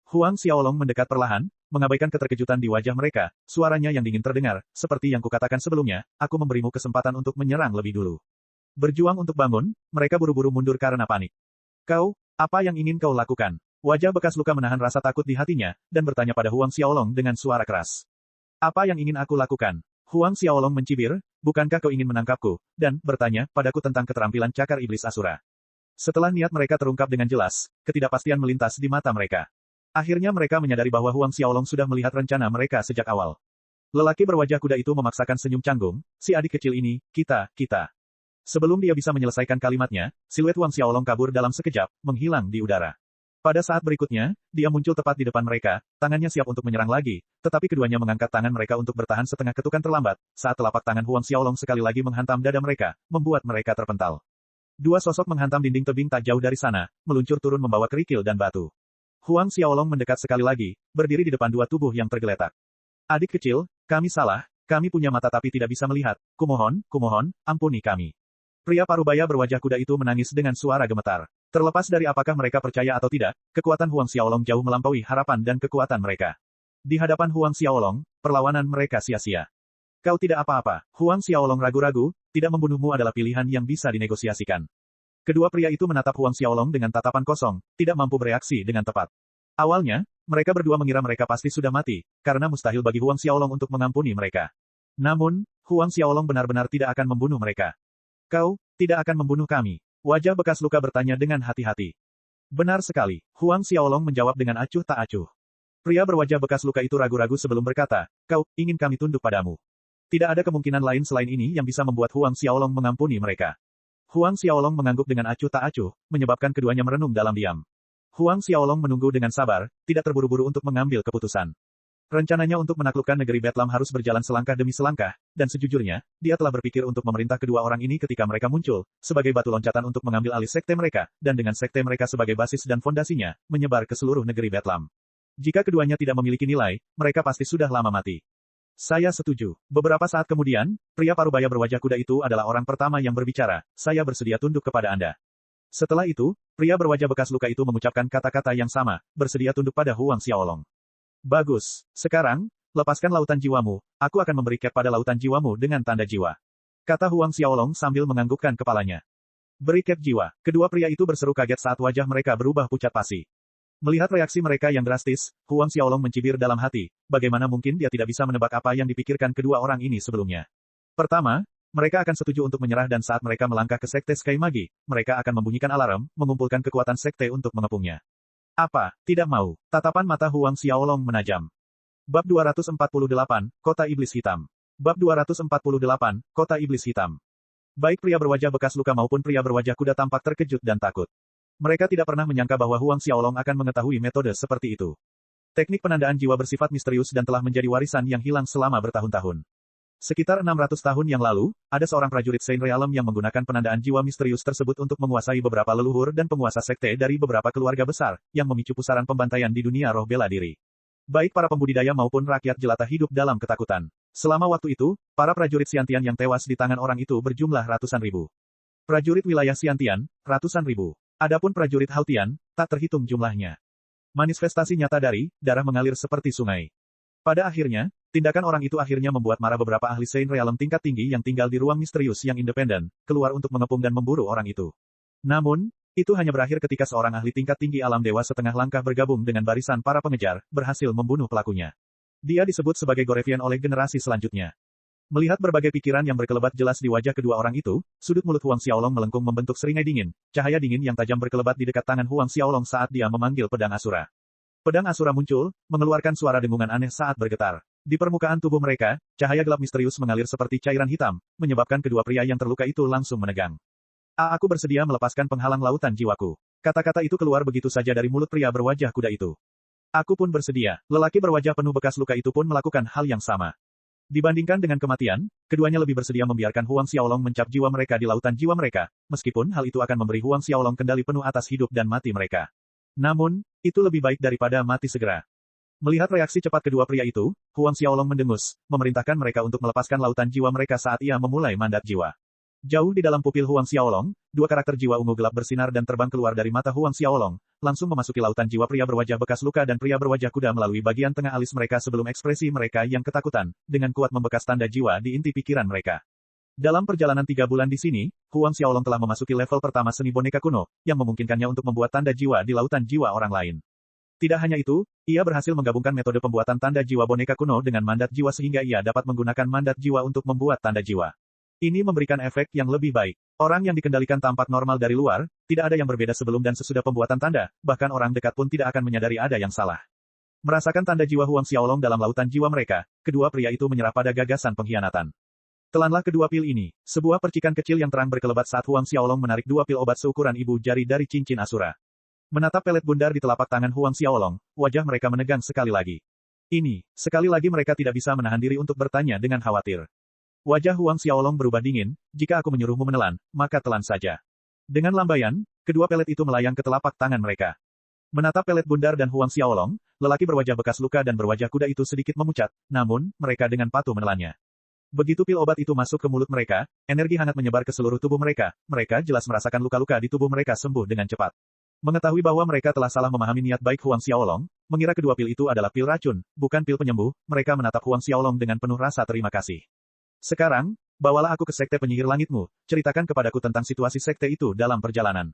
Huang Xiaolong mendekat perlahan, mengabaikan keterkejutan di wajah mereka, suaranya yang dingin terdengar, seperti yang kukatakan sebelumnya, aku memberimu kesempatan untuk menyerang lebih dulu. Berjuang untuk bangun, mereka buru-buru mundur karena panik. Apa yang ingin kau lakukan? Wajah bekas luka menahan rasa takut di hatinya, dan bertanya pada Huang Xiaolong dengan suara keras. Apa yang ingin aku lakukan? Huang Xiaolong mencibir, bukankah kau ingin menangkapku, dan bertanya padaku tentang keterampilan cakar iblis Asura. Setelah niat mereka terungkap dengan jelas, ketidakpastian melintas di mata mereka. Akhirnya mereka menyadari bahwa Huang Xiaolong sudah melihat rencana mereka sejak awal. Lelaki berwajah kuda itu memaksakan senyum canggung, si adik kecil ini, kita. Sebelum dia bisa menyelesaikan kalimatnya, siluet Huang Xiaolong kabur dalam sekejap, menghilang di udara. Pada saat berikutnya, dia muncul tepat di depan mereka, tangannya siap untuk menyerang lagi, tetapi keduanya mengangkat tangan mereka untuk bertahan setengah ketukan terlambat, saat telapak tangan Huang Xiaolong sekali lagi menghantam dada mereka, membuat mereka terpental. Dua sosok menghantam dinding tebing tak jauh dari sana, meluncur turun membawa kerikil dan batu. Huang Xiaolong mendekat sekali lagi, berdiri di depan dua tubuh yang tergeletak. Adik kecil, kami salah, kami punya mata tapi tidak bisa melihat, kumohon, ampuni kami. Pria parubaya berwajah kuda itu menangis dengan suara gemetar. Terlepas dari apakah mereka percaya atau tidak, kekuatan Huang Xiaolong jauh melampaui harapan dan kekuatan mereka. Di hadapan Huang Xiaolong, perlawanan mereka sia-sia. Kau tidak apa-apa. Huang Xiaolong ragu-ragu, tidak membunuhmu adalah pilihan yang bisa dinegosiasikan. Kedua pria itu menatap Huang Xiaolong dengan tatapan kosong, tidak mampu bereaksi dengan tepat. Awalnya, mereka berdua mengira mereka pasti sudah mati, karena mustahil bagi Huang Xiaolong untuk mengampuni mereka. Namun, Huang Xiaolong benar-benar tidak akan membunuh mereka. Kau tidak akan membunuh kami. Wajah bekas luka bertanya dengan hati-hati. Benar sekali. Huang Xiaolong menjawab dengan acuh tak acuh. Pria berwajah bekas luka itu ragu-ragu sebelum berkata, kau ingin kami tunduk padamu. Tidak ada kemungkinan lain selain ini yang bisa membuat Huang Xiaolong mengampuni mereka. Huang Xiaolong mengangguk dengan acuh tak acuh, menyebabkan keduanya merenung dalam diam. Huang Xiaolong menunggu dengan sabar, tidak terburu-buru untuk mengambil keputusan. Rencananya untuk menaklukkan negeri Betlam harus berjalan selangkah demi selangkah, dan sejujurnya, dia telah berpikir untuk memerintah kedua orang ini ketika mereka muncul, sebagai batu loncatan untuk mengambil alih sekte mereka, dan dengan sekte mereka sebagai basis dan fondasinya, menyebar ke seluruh negeri Betlam. Jika keduanya tidak memiliki nilai, mereka pasti sudah lama mati. Saya setuju. Beberapa saat kemudian, pria parubaya berwajah kuda itu adalah orang pertama yang berbicara, saya bersedia tunduk kepada Anda. Setelah itu, pria berwajah bekas luka itu mengucapkan kata-kata yang sama, bersedia tunduk pada Huang Xiaolong. Bagus. Sekarang, lepaskan lautan jiwamu, aku akan memberi cap pada lautan jiwamu dengan tanda jiwa. Kata Huang Xiaolong sambil menganggukkan kepalanya. Beri cap jiwa. Kedua pria itu berseru kaget saat wajah mereka berubah pucat pasi. Melihat reaksi mereka yang drastis, Huang Xiaolong mencibir dalam hati, bagaimana mungkin dia tidak bisa menebak apa yang dipikirkan kedua orang ini sebelumnya. Pertama, mereka akan setuju untuk menyerah dan saat mereka melangkah ke sekte Sky Magi, mereka akan membunyikan alarm, mengumpulkan kekuatan sekte untuk mengepungnya. Apa? Tidak mau. Tatapan mata Huang Xiaolong menajam. Bab 248, Kota Iblis Hitam. Bab 248, Kota Iblis Hitam. Baik pria berwajah bekas luka maupun pria berwajah kuda tampak terkejut dan takut. Mereka tidak pernah menyangka bahwa Huang Xiaolong akan mengetahui metode seperti itu. Teknik penandaan jiwa bersifat misterius dan telah menjadi warisan yang hilang selama bertahun-tahun. Sekitar 600 tahun yang lalu, ada seorang prajurit Saint Realm yang menggunakan penandaan jiwa misterius tersebut untuk menguasai beberapa leluhur dan penguasa sekte dari beberapa keluarga besar, yang memicu pusaran pembantaian di dunia roh bela diri. Baik para pembudidaya maupun rakyat jelata hidup dalam ketakutan. Selama waktu itu, para prajurit Xiantian yang tewas di tangan orang itu berjumlah ratusan ribu. Prajurit wilayah Xiantian, ratusan ribu. Adapun prajurit Hautian, tak terhitung jumlahnya. Manifestasi nyata dari darah mengalir seperti sungai. Pada akhirnya, tindakan orang itu akhirnya membuat marah beberapa ahli Saint Realm tingkat tinggi yang tinggal di ruang misterius yang independen, keluar untuk mengepung dan memburu orang itu. Namun, itu hanya berakhir ketika seorang ahli tingkat tinggi alam dewa setengah langkah bergabung dengan barisan para pengejar, berhasil membunuh pelakunya. Dia disebut sebagai Gorevian oleh generasi selanjutnya. Melihat berbagai pikiran yang berkelebat jelas di wajah kedua orang itu, sudut mulut Huang Xiaolong melengkung membentuk seringai dingin, cahaya dingin yang tajam berkelebat di dekat tangan Huang Xiaolong saat dia memanggil pedang Asura. Pedang Asura muncul, mengeluarkan suara dengungan aneh saat bergetar. Di permukaan tubuh mereka, cahaya gelap misterius mengalir seperti cairan hitam, menyebabkan kedua pria yang terluka itu langsung menegang. Aku bersedia melepaskan penghalang lautan jiwaku. Kata-kata itu keluar begitu saja dari mulut pria berwajah kuda itu. Aku pun bersedia. Lelaki berwajah penuh bekas luka itu pun melakukan hal yang sama. Dibandingkan dengan kematian, keduanya lebih bersedia membiarkan Huang Xiaolong mencap jiwa mereka di lautan jiwa mereka, meskipun hal itu akan memberi Huang Xiaolong kendali penuh atas hidup dan mati mereka. Namun, itu lebih baik daripada mati segera. Melihat reaksi cepat kedua pria itu, Huang Xiaolong mendengus, memerintahkan mereka untuk melepaskan lautan jiwa mereka saat ia memulai mandat jiwa. Jauh di dalam pupil Huang Xiaolong, dua karakter jiwa ungu gelap bersinar dan terbang keluar dari mata Huang Xiaolong, langsung memasuki lautan jiwa pria berwajah bekas luka dan pria berwajah kuda melalui bagian tengah alis mereka sebelum ekspresi mereka yang ketakutan, dengan kuat membekas tanda jiwa di inti pikiran mereka. Dalam perjalanan 3 bulan di sini, Huang Xiaolong telah memasuki level pertama seni boneka kuno, yang memungkinkannya untuk membuat tanda jiwa di lautan jiwa orang lain. Tidak hanya itu, ia berhasil menggabungkan metode pembuatan tanda jiwa boneka kuno dengan mandat jiwa sehingga ia dapat menggunakan mandat jiwa untuk membuat tanda jiwa. Ini memberikan efek yang lebih baik. Orang yang dikendalikan tampak normal dari luar, tidak ada yang berbeda sebelum dan sesudah pembuatan tanda, bahkan orang dekat pun tidak akan menyadari ada yang salah. Merasakan tanda jiwa Huang Xiaolong dalam lautan jiwa mereka, kedua pria itu menyerah pada gagasan pengkhianatan. Telanlah kedua pil ini. Sebuah percikan kecil yang terang berkelebat saat Huang Xiaolong menarik 2 pil obat seukuran ibu jari dari cincin Asura. Menatap pelet bundar di telapak tangan Huang Xiaolong, wajah mereka menegang sekali lagi. Sekali lagi mereka tidak bisa menahan diri untuk bertanya dengan khawatir. Wajah Huang Xiaolong berubah dingin, jika aku menyuruhmu menelan, maka telan saja. Dengan lambaian, kedua pelet itu melayang ke telapak tangan mereka. Menatap pelet bundar dan Huang Xiaolong, lelaki berwajah bekas luka dan berwajah kuda itu sedikit memucat, namun, mereka dengan patuh menelannya. Begitu pil obat itu masuk ke mulut mereka, energi hangat menyebar ke seluruh tubuh mereka, mereka jelas merasakan luka-luka di tubuh mereka sembuh dengan cepat. Mengetahui bahwa mereka telah salah memahami niat baik Huang Xiaolong, mengira kedua pil itu adalah pil racun, bukan pil penyembuh, mereka menatap Huang Xiaolong dengan penuh rasa terima kasih. Sekarang, bawalah aku ke sekte penyihir langitmu, ceritakan kepadaku tentang situasi sekte itu dalam perjalanan.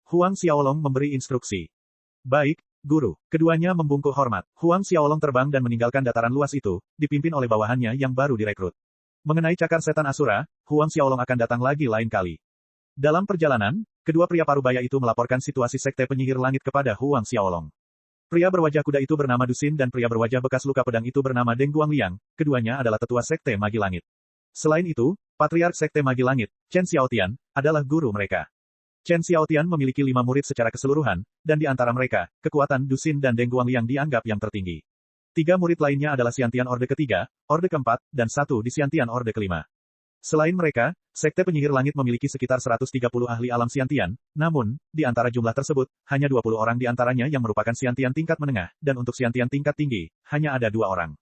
Huang Xiaolong memberi instruksi. Baik, Guru. Keduanya membungkuk hormat. Huang Xiaolong terbang dan meninggalkan dataran luas itu, dipimpin oleh bawahannya yang baru direkrut. Mengenai cakar setan Asura, Huang Xiaolong akan datang lagi lain kali. Dalam perjalanan, kedua pria parubaya itu melaporkan situasi sekte penyihir langit kepada Huang Xiaolong. Pria berwajah kuda itu bernama Dusin dan pria berwajah bekas luka pedang itu bernama Deng Guangliang, keduanya adalah tetua sekte magi langit. Selain itu, Patriark Sekte Magi Langit, Chen Xiaotian, adalah guru mereka. Chen Xiaotian memiliki 5 murid secara keseluruhan, dan di antara mereka, kekuatan Dusin dan Deng Guangliang dianggap yang tertinggi. 3 murid lainnya adalah Xiantian Orde ketiga, Orde keempat, dan 1 di Xiantian Orde kelima. Selain mereka, Sekte Penyihir Langit memiliki sekitar 130 ahli alam Xiantian, namun, di antara jumlah tersebut, hanya 20 orang di antaranya yang merupakan Xiantian tingkat menengah, dan untuk Xiantian tingkat tinggi, hanya ada 2 orang.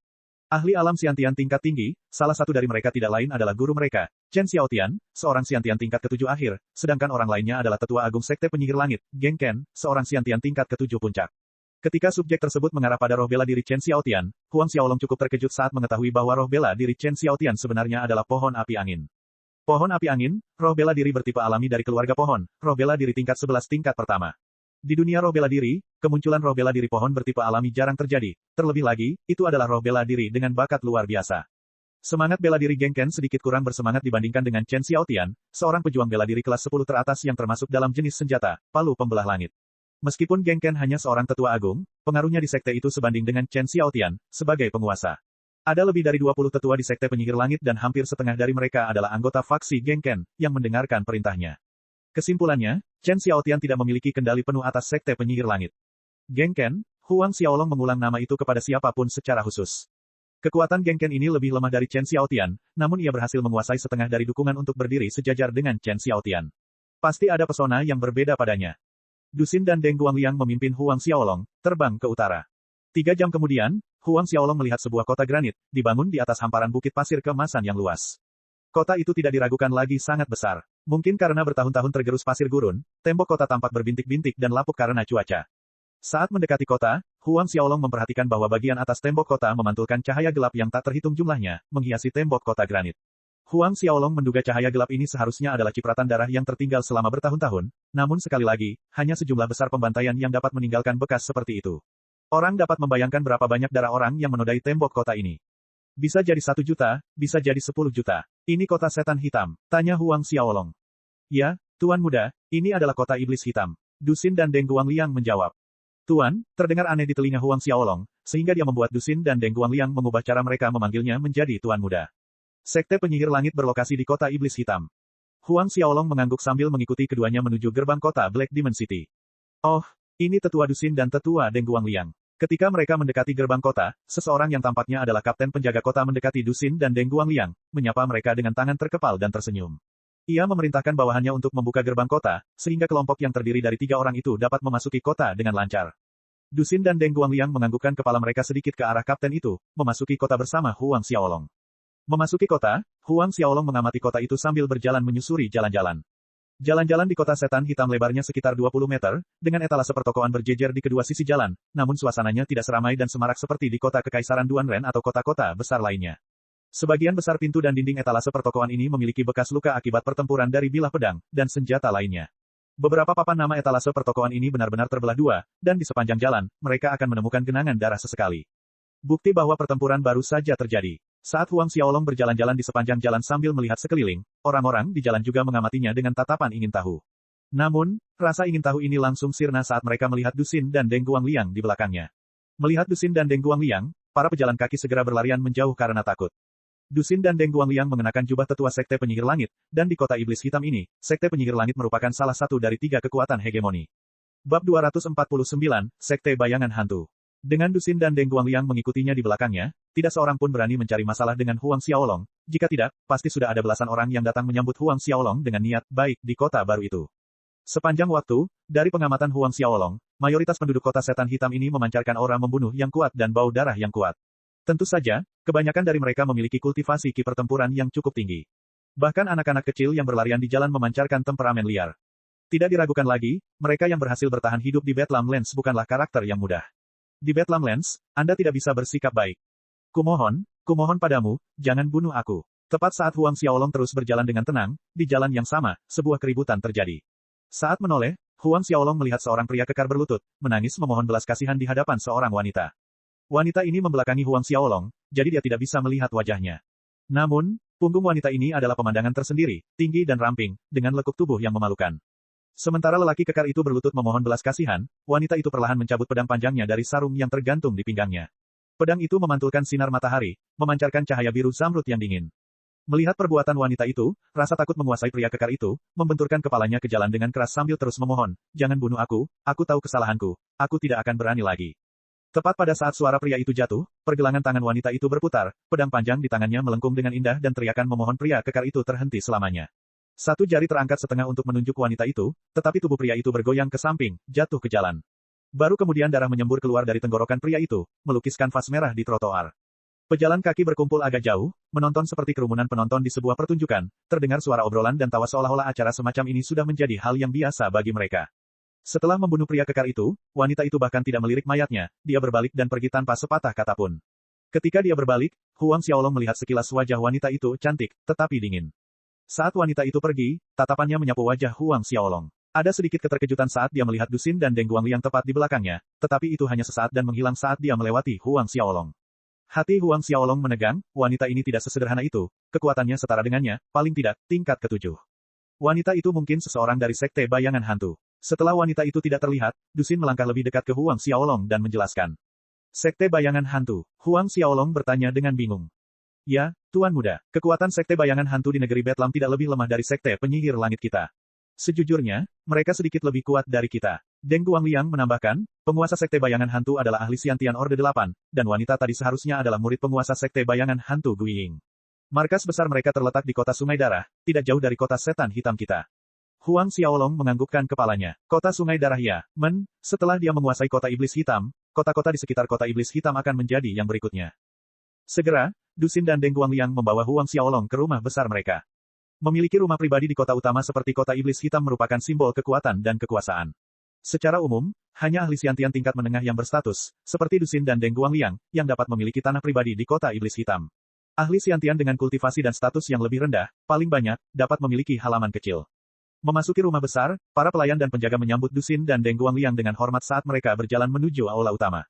Ahli alam Xiantian tingkat tinggi, salah satu dari mereka tidak lain adalah guru mereka, Chen Xiaotian, seorang Xiantian tingkat ke-7 akhir, sedangkan orang lainnya adalah Tetua Agung Sekte Penyihir Langit, Geng Ken, seorang Xiantian tingkat ke-7 puncak. Ketika subjek tersebut mengarah pada roh bela diri Chen Xiaotian, Huang Xiaolong cukup terkejut saat mengetahui bahwa roh bela diri Chen Xiaotian sebenarnya adalah pohon api angin. Pohon api angin, roh bela diri bertipe alami dari keluarga pohon, roh bela diri tingkat 11 tingkat pertama. Di dunia roh bela diri, kemunculan roh bela diri pohon bertipe alami jarang terjadi. Terlebih lagi, itu adalah roh bela diri dengan bakat luar biasa. Semangat bela diri Geng Ken sedikit kurang bersemangat dibandingkan dengan Chen Xiaotian, seorang pejuang bela diri kelas 10 teratas yang termasuk dalam jenis senjata, palu pembelah langit. Meskipun Geng Ken hanya seorang tetua agung, pengaruhnya di sekte itu sebanding dengan Chen Xiaotian, sebagai penguasa. Ada lebih dari 20 tetua di Sekte Penyihir Langit dan hampir setengah dari mereka adalah anggota faksi Geng Ken, yang mendengarkan perintahnya. Kesimpulannya, Chen Xiaotian tidak memiliki kendali penuh atas Sekte Penyihir Langit. Geng Ken, Huang Xiaolong mengulang nama itu kepada siapapun secara khusus. Kekuatan Geng Ken ini lebih lemah dari Chen Xiaotian, namun ia berhasil menguasai setengah dari dukungan untuk berdiri sejajar dengan Chen Xiaotian. Pasti ada pesona yang berbeda padanya. Dusin dan Deng Guangliang memimpin Huang Xiaolong, terbang ke utara. 3 jam kemudian, Huang Xiaolong melihat sebuah kota granit, dibangun di atas hamparan bukit pasir keemasan yang luas. Kota itu tidak diragukan lagi sangat besar. Mungkin karena bertahun-tahun tergerus pasir gurun, tembok kota tampak berbintik-bintik dan lapuk karena cuaca. Saat mendekati kota, Huang Xiaolong memperhatikan bahwa bagian atas tembok kota memantulkan cahaya gelap yang tak terhitung jumlahnya, menghiasi tembok kota granit. Huang Xiaolong menduga cahaya gelap ini seharusnya adalah cipratan darah yang tertinggal selama bertahun-tahun, namun sekali lagi, hanya sejumlah besar pembantaian yang dapat meninggalkan bekas seperti itu. Orang dapat membayangkan berapa banyak darah orang yang menodai tembok kota ini. Bisa jadi 1 juta, bisa jadi 10 juta. Ini kota setan hitam, tanya Huang Xiaolong. Ya, Tuan Muda, ini adalah kota iblis hitam. Dusin dan Deng Guangliang menjawab. Tuan, terdengar aneh di telinga Huang Xiaolong, sehingga dia membuat Dusin dan Deng Guangliang mengubah cara mereka memanggilnya menjadi Tuan Muda. Sekte Penyihir Langit berlokasi di kota iblis hitam. Huang Xiaolong mengangguk sambil mengikuti keduanya menuju gerbang kota Black Demon City. Oh, ini tetua Dusin dan tetua Deng Guangliang. Ketika mereka mendekati gerbang kota, seseorang yang tampaknya adalah kapten penjaga kota mendekati Dusin dan Deng Guangliang, menyapa mereka dengan tangan terkepal dan tersenyum. Ia memerintahkan bawahannya untuk membuka gerbang kota, sehingga kelompok yang terdiri dari 3 orang itu dapat memasuki kota dengan lancar. Dusin dan Deng Guangliang menganggukkan kepala mereka sedikit ke arah kapten itu, memasuki kota bersama Huang Xiaolong. Memasuki kota, Huang Xiaolong mengamati kota itu sambil berjalan menyusuri jalan-jalan. Jalan-jalan di kota setan hitam lebarnya sekitar 20 meter, dengan etalase pertokoan berjejer di kedua sisi jalan, namun suasananya tidak seramai dan semarak seperti di kota Kekaisaran Duanren atau kota-kota besar lainnya. Sebagian besar pintu dan dinding etalase pertokoan ini memiliki bekas luka akibat pertempuran dari bilah pedang, dan senjata lainnya. Beberapa papan nama etalase pertokoan ini benar-benar terbelah 2, dan di sepanjang jalan, mereka akan menemukan genangan darah sesekali. Bukti bahwa pertempuran baru saja terjadi. Saat Huang Xiaolong berjalan-jalan di sepanjang jalan sambil melihat sekeliling, orang-orang di jalan juga mengamatinya dengan tatapan ingin tahu. Namun, rasa ingin tahu ini langsung sirna saat mereka melihat Dusin dan Deng Guangliang di belakangnya. Melihat Dusin dan Deng Guangliang, para pejalan kaki segera berlarian menjauh karena takut. Dusin dan Deng Guangliang mengenakan jubah tetua Sekte Penyihir Langit, dan di kota iblis hitam ini, Sekte Penyihir Langit merupakan salah satu dari 3 kekuatan hegemoni. Bab 249, Sekte Bayangan Hantu. Dengan Dusin dan Deng Guangliang mengikutinya di belakangnya, tidak seorang pun berani mencari masalah dengan Huang Xiaolong, jika tidak, pasti sudah ada belasan orang yang datang menyambut Huang Xiaolong dengan niat baik di kota baru itu. Sepanjang waktu, dari pengamatan Huang Xiaolong, mayoritas penduduk kota setan hitam ini memancarkan aura membunuh yang kuat dan bau darah yang kuat. Tentu saja, kebanyakan dari mereka memiliki kultivasi ki pertempuran yang cukup tinggi. Bahkan anak-anak kecil yang berlarian di jalan memancarkan temperamen liar. Tidak diragukan lagi, mereka yang berhasil bertahan hidup di Bedlam Lands bukanlah karakter yang mudah. Di Bedlam Lands, Anda tidak bisa bersikap baik. Kumohon padamu, jangan bunuh aku. Tepat saat Huang Xiaolong terus berjalan dengan tenang, di jalan yang sama, sebuah keributan terjadi. Saat menoleh, Huang Xiaolong melihat seorang pria kekar berlutut, menangis memohon belas kasihan di hadapan seorang wanita. Wanita ini membelakangi Huang Xiaolong, jadi dia tidak bisa melihat wajahnya. Namun, punggung wanita ini adalah pemandangan tersendiri, tinggi dan ramping, dengan lekuk tubuh yang memalukan. Sementara lelaki kekar itu berlutut memohon belas kasihan, wanita itu perlahan mencabut pedang panjangnya dari sarung yang tergantung di pinggangnya. Pedang itu memantulkan sinar matahari, memancarkan cahaya biru zamrud yang dingin. Melihat perbuatan wanita itu, rasa takut menguasai pria kekar itu, membenturkan kepalanya ke jalan dengan keras sambil terus memohon, jangan bunuh aku tahu kesalahanku, aku tidak akan berani lagi. Tepat pada saat suara pria itu jatuh, pergelangan tangan wanita itu berputar, pedang panjang di tangannya melengkung dengan indah dan teriakan memohon pria kekar itu terhenti selamanya. Satu jari terangkat setengah untuk menunjuk wanita itu, tetapi tubuh pria itu bergoyang ke samping, jatuh ke jalan. Baru kemudian darah menyembur keluar dari tenggorokan pria itu, melukiskan vas merah di trotoar. Pejalan kaki berkumpul agak jauh, menonton seperti kerumunan penonton di sebuah pertunjukan, terdengar suara obrolan dan tawa seolah-olah acara semacam ini sudah menjadi hal yang biasa bagi mereka. Setelah membunuh pria kekar itu, wanita itu bahkan tidak melirik mayatnya, dia berbalik dan pergi tanpa sepatah kata pun. Ketika dia berbalik, Huang Xiaolong melihat sekilas wajah wanita itu cantik, tetapi dingin. Saat wanita itu pergi, tatapannya menyapu wajah Huang Xiaolong. Ada sedikit keterkejutan saat dia melihat Dusin dan Deng Guangliang tepat di belakangnya, tetapi itu hanya sesaat dan menghilang saat dia melewati Huang Xiaolong. Hati Huang Xiaolong menegang, wanita ini tidak sesederhana itu, kekuatannya setara dengannya, paling tidak, tingkat ke-7. Wanita itu mungkin seseorang dari Sekte Bayangan Hantu. Setelah wanita itu tidak terlihat, Dusin melangkah lebih dekat ke Huang Xiaolong dan menjelaskan. Sekte Bayangan Hantu. Huang Xiaolong bertanya dengan bingung. Ya, Tuan Muda, kekuatan Sekte Bayangan Hantu di negeri Betlam tidak lebih lemah dari Sekte Penyihir Langit kita. Sejujurnya, mereka sedikit lebih kuat dari kita. Deng Guangliang menambahkan, penguasa Sekte Bayangan Hantu adalah ahli Xiantian Orde 8, dan wanita tadi seharusnya adalah murid penguasa Sekte Bayangan Hantu Guiying. Markas besar mereka terletak di kota Sungai Darah, tidak jauh dari kota setan hitam kita. Huang Xiaolong menganggukkan kepalanya. Kota Sungai Darah ya, setelah dia menguasai kota Iblis Hitam, kota-kota di sekitar kota Iblis Hitam akan menjadi yang berikutnya. Segera, Dusin dan Deng Guangliang membawa Huang Xiaolong ke rumah besar mereka. Memiliki rumah pribadi di kota utama seperti kota Iblis Hitam merupakan simbol kekuatan dan kekuasaan. Secara umum, hanya ahli Xiantian tingkat menengah yang berstatus, seperti Dusin dan Deng Guangliang, yang dapat memiliki tanah pribadi di kota Iblis Hitam. Ahli Xiantian dengan kultivasi dan status yang lebih rendah, paling banyak, dapat memiliki halaman kecil. Memasuki rumah besar, para pelayan dan penjaga menyambut Dusin dan Deng Guangliang dengan hormat saat mereka berjalan menuju aula utama.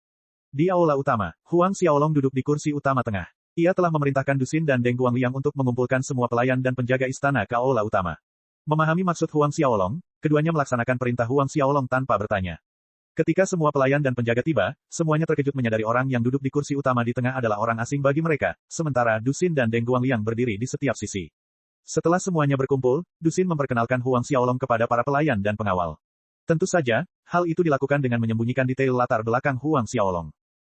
Di aula utama, Huang Xiaolong duduk di kursi utama tengah. Ia telah memerintahkan Dusin dan Deng Guangliang untuk mengumpulkan semua pelayan dan penjaga istana ke aula utama. Memahami maksud Huang Xiaolong, keduanya melaksanakan perintah Huang Xiaolong tanpa bertanya. Ketika semua pelayan dan penjaga tiba, semuanya terkejut menyadari orang yang duduk di kursi utama di tengah adalah orang asing bagi mereka, sementara Dusin dan Deng Guangliang berdiri di setiap sisi. Setelah semuanya berkumpul, Dusin memperkenalkan Huang Xiaolong kepada para pelayan dan pengawal. Tentu saja, hal itu dilakukan dengan menyembunyikan detail latar belakang Huang Xiaolong.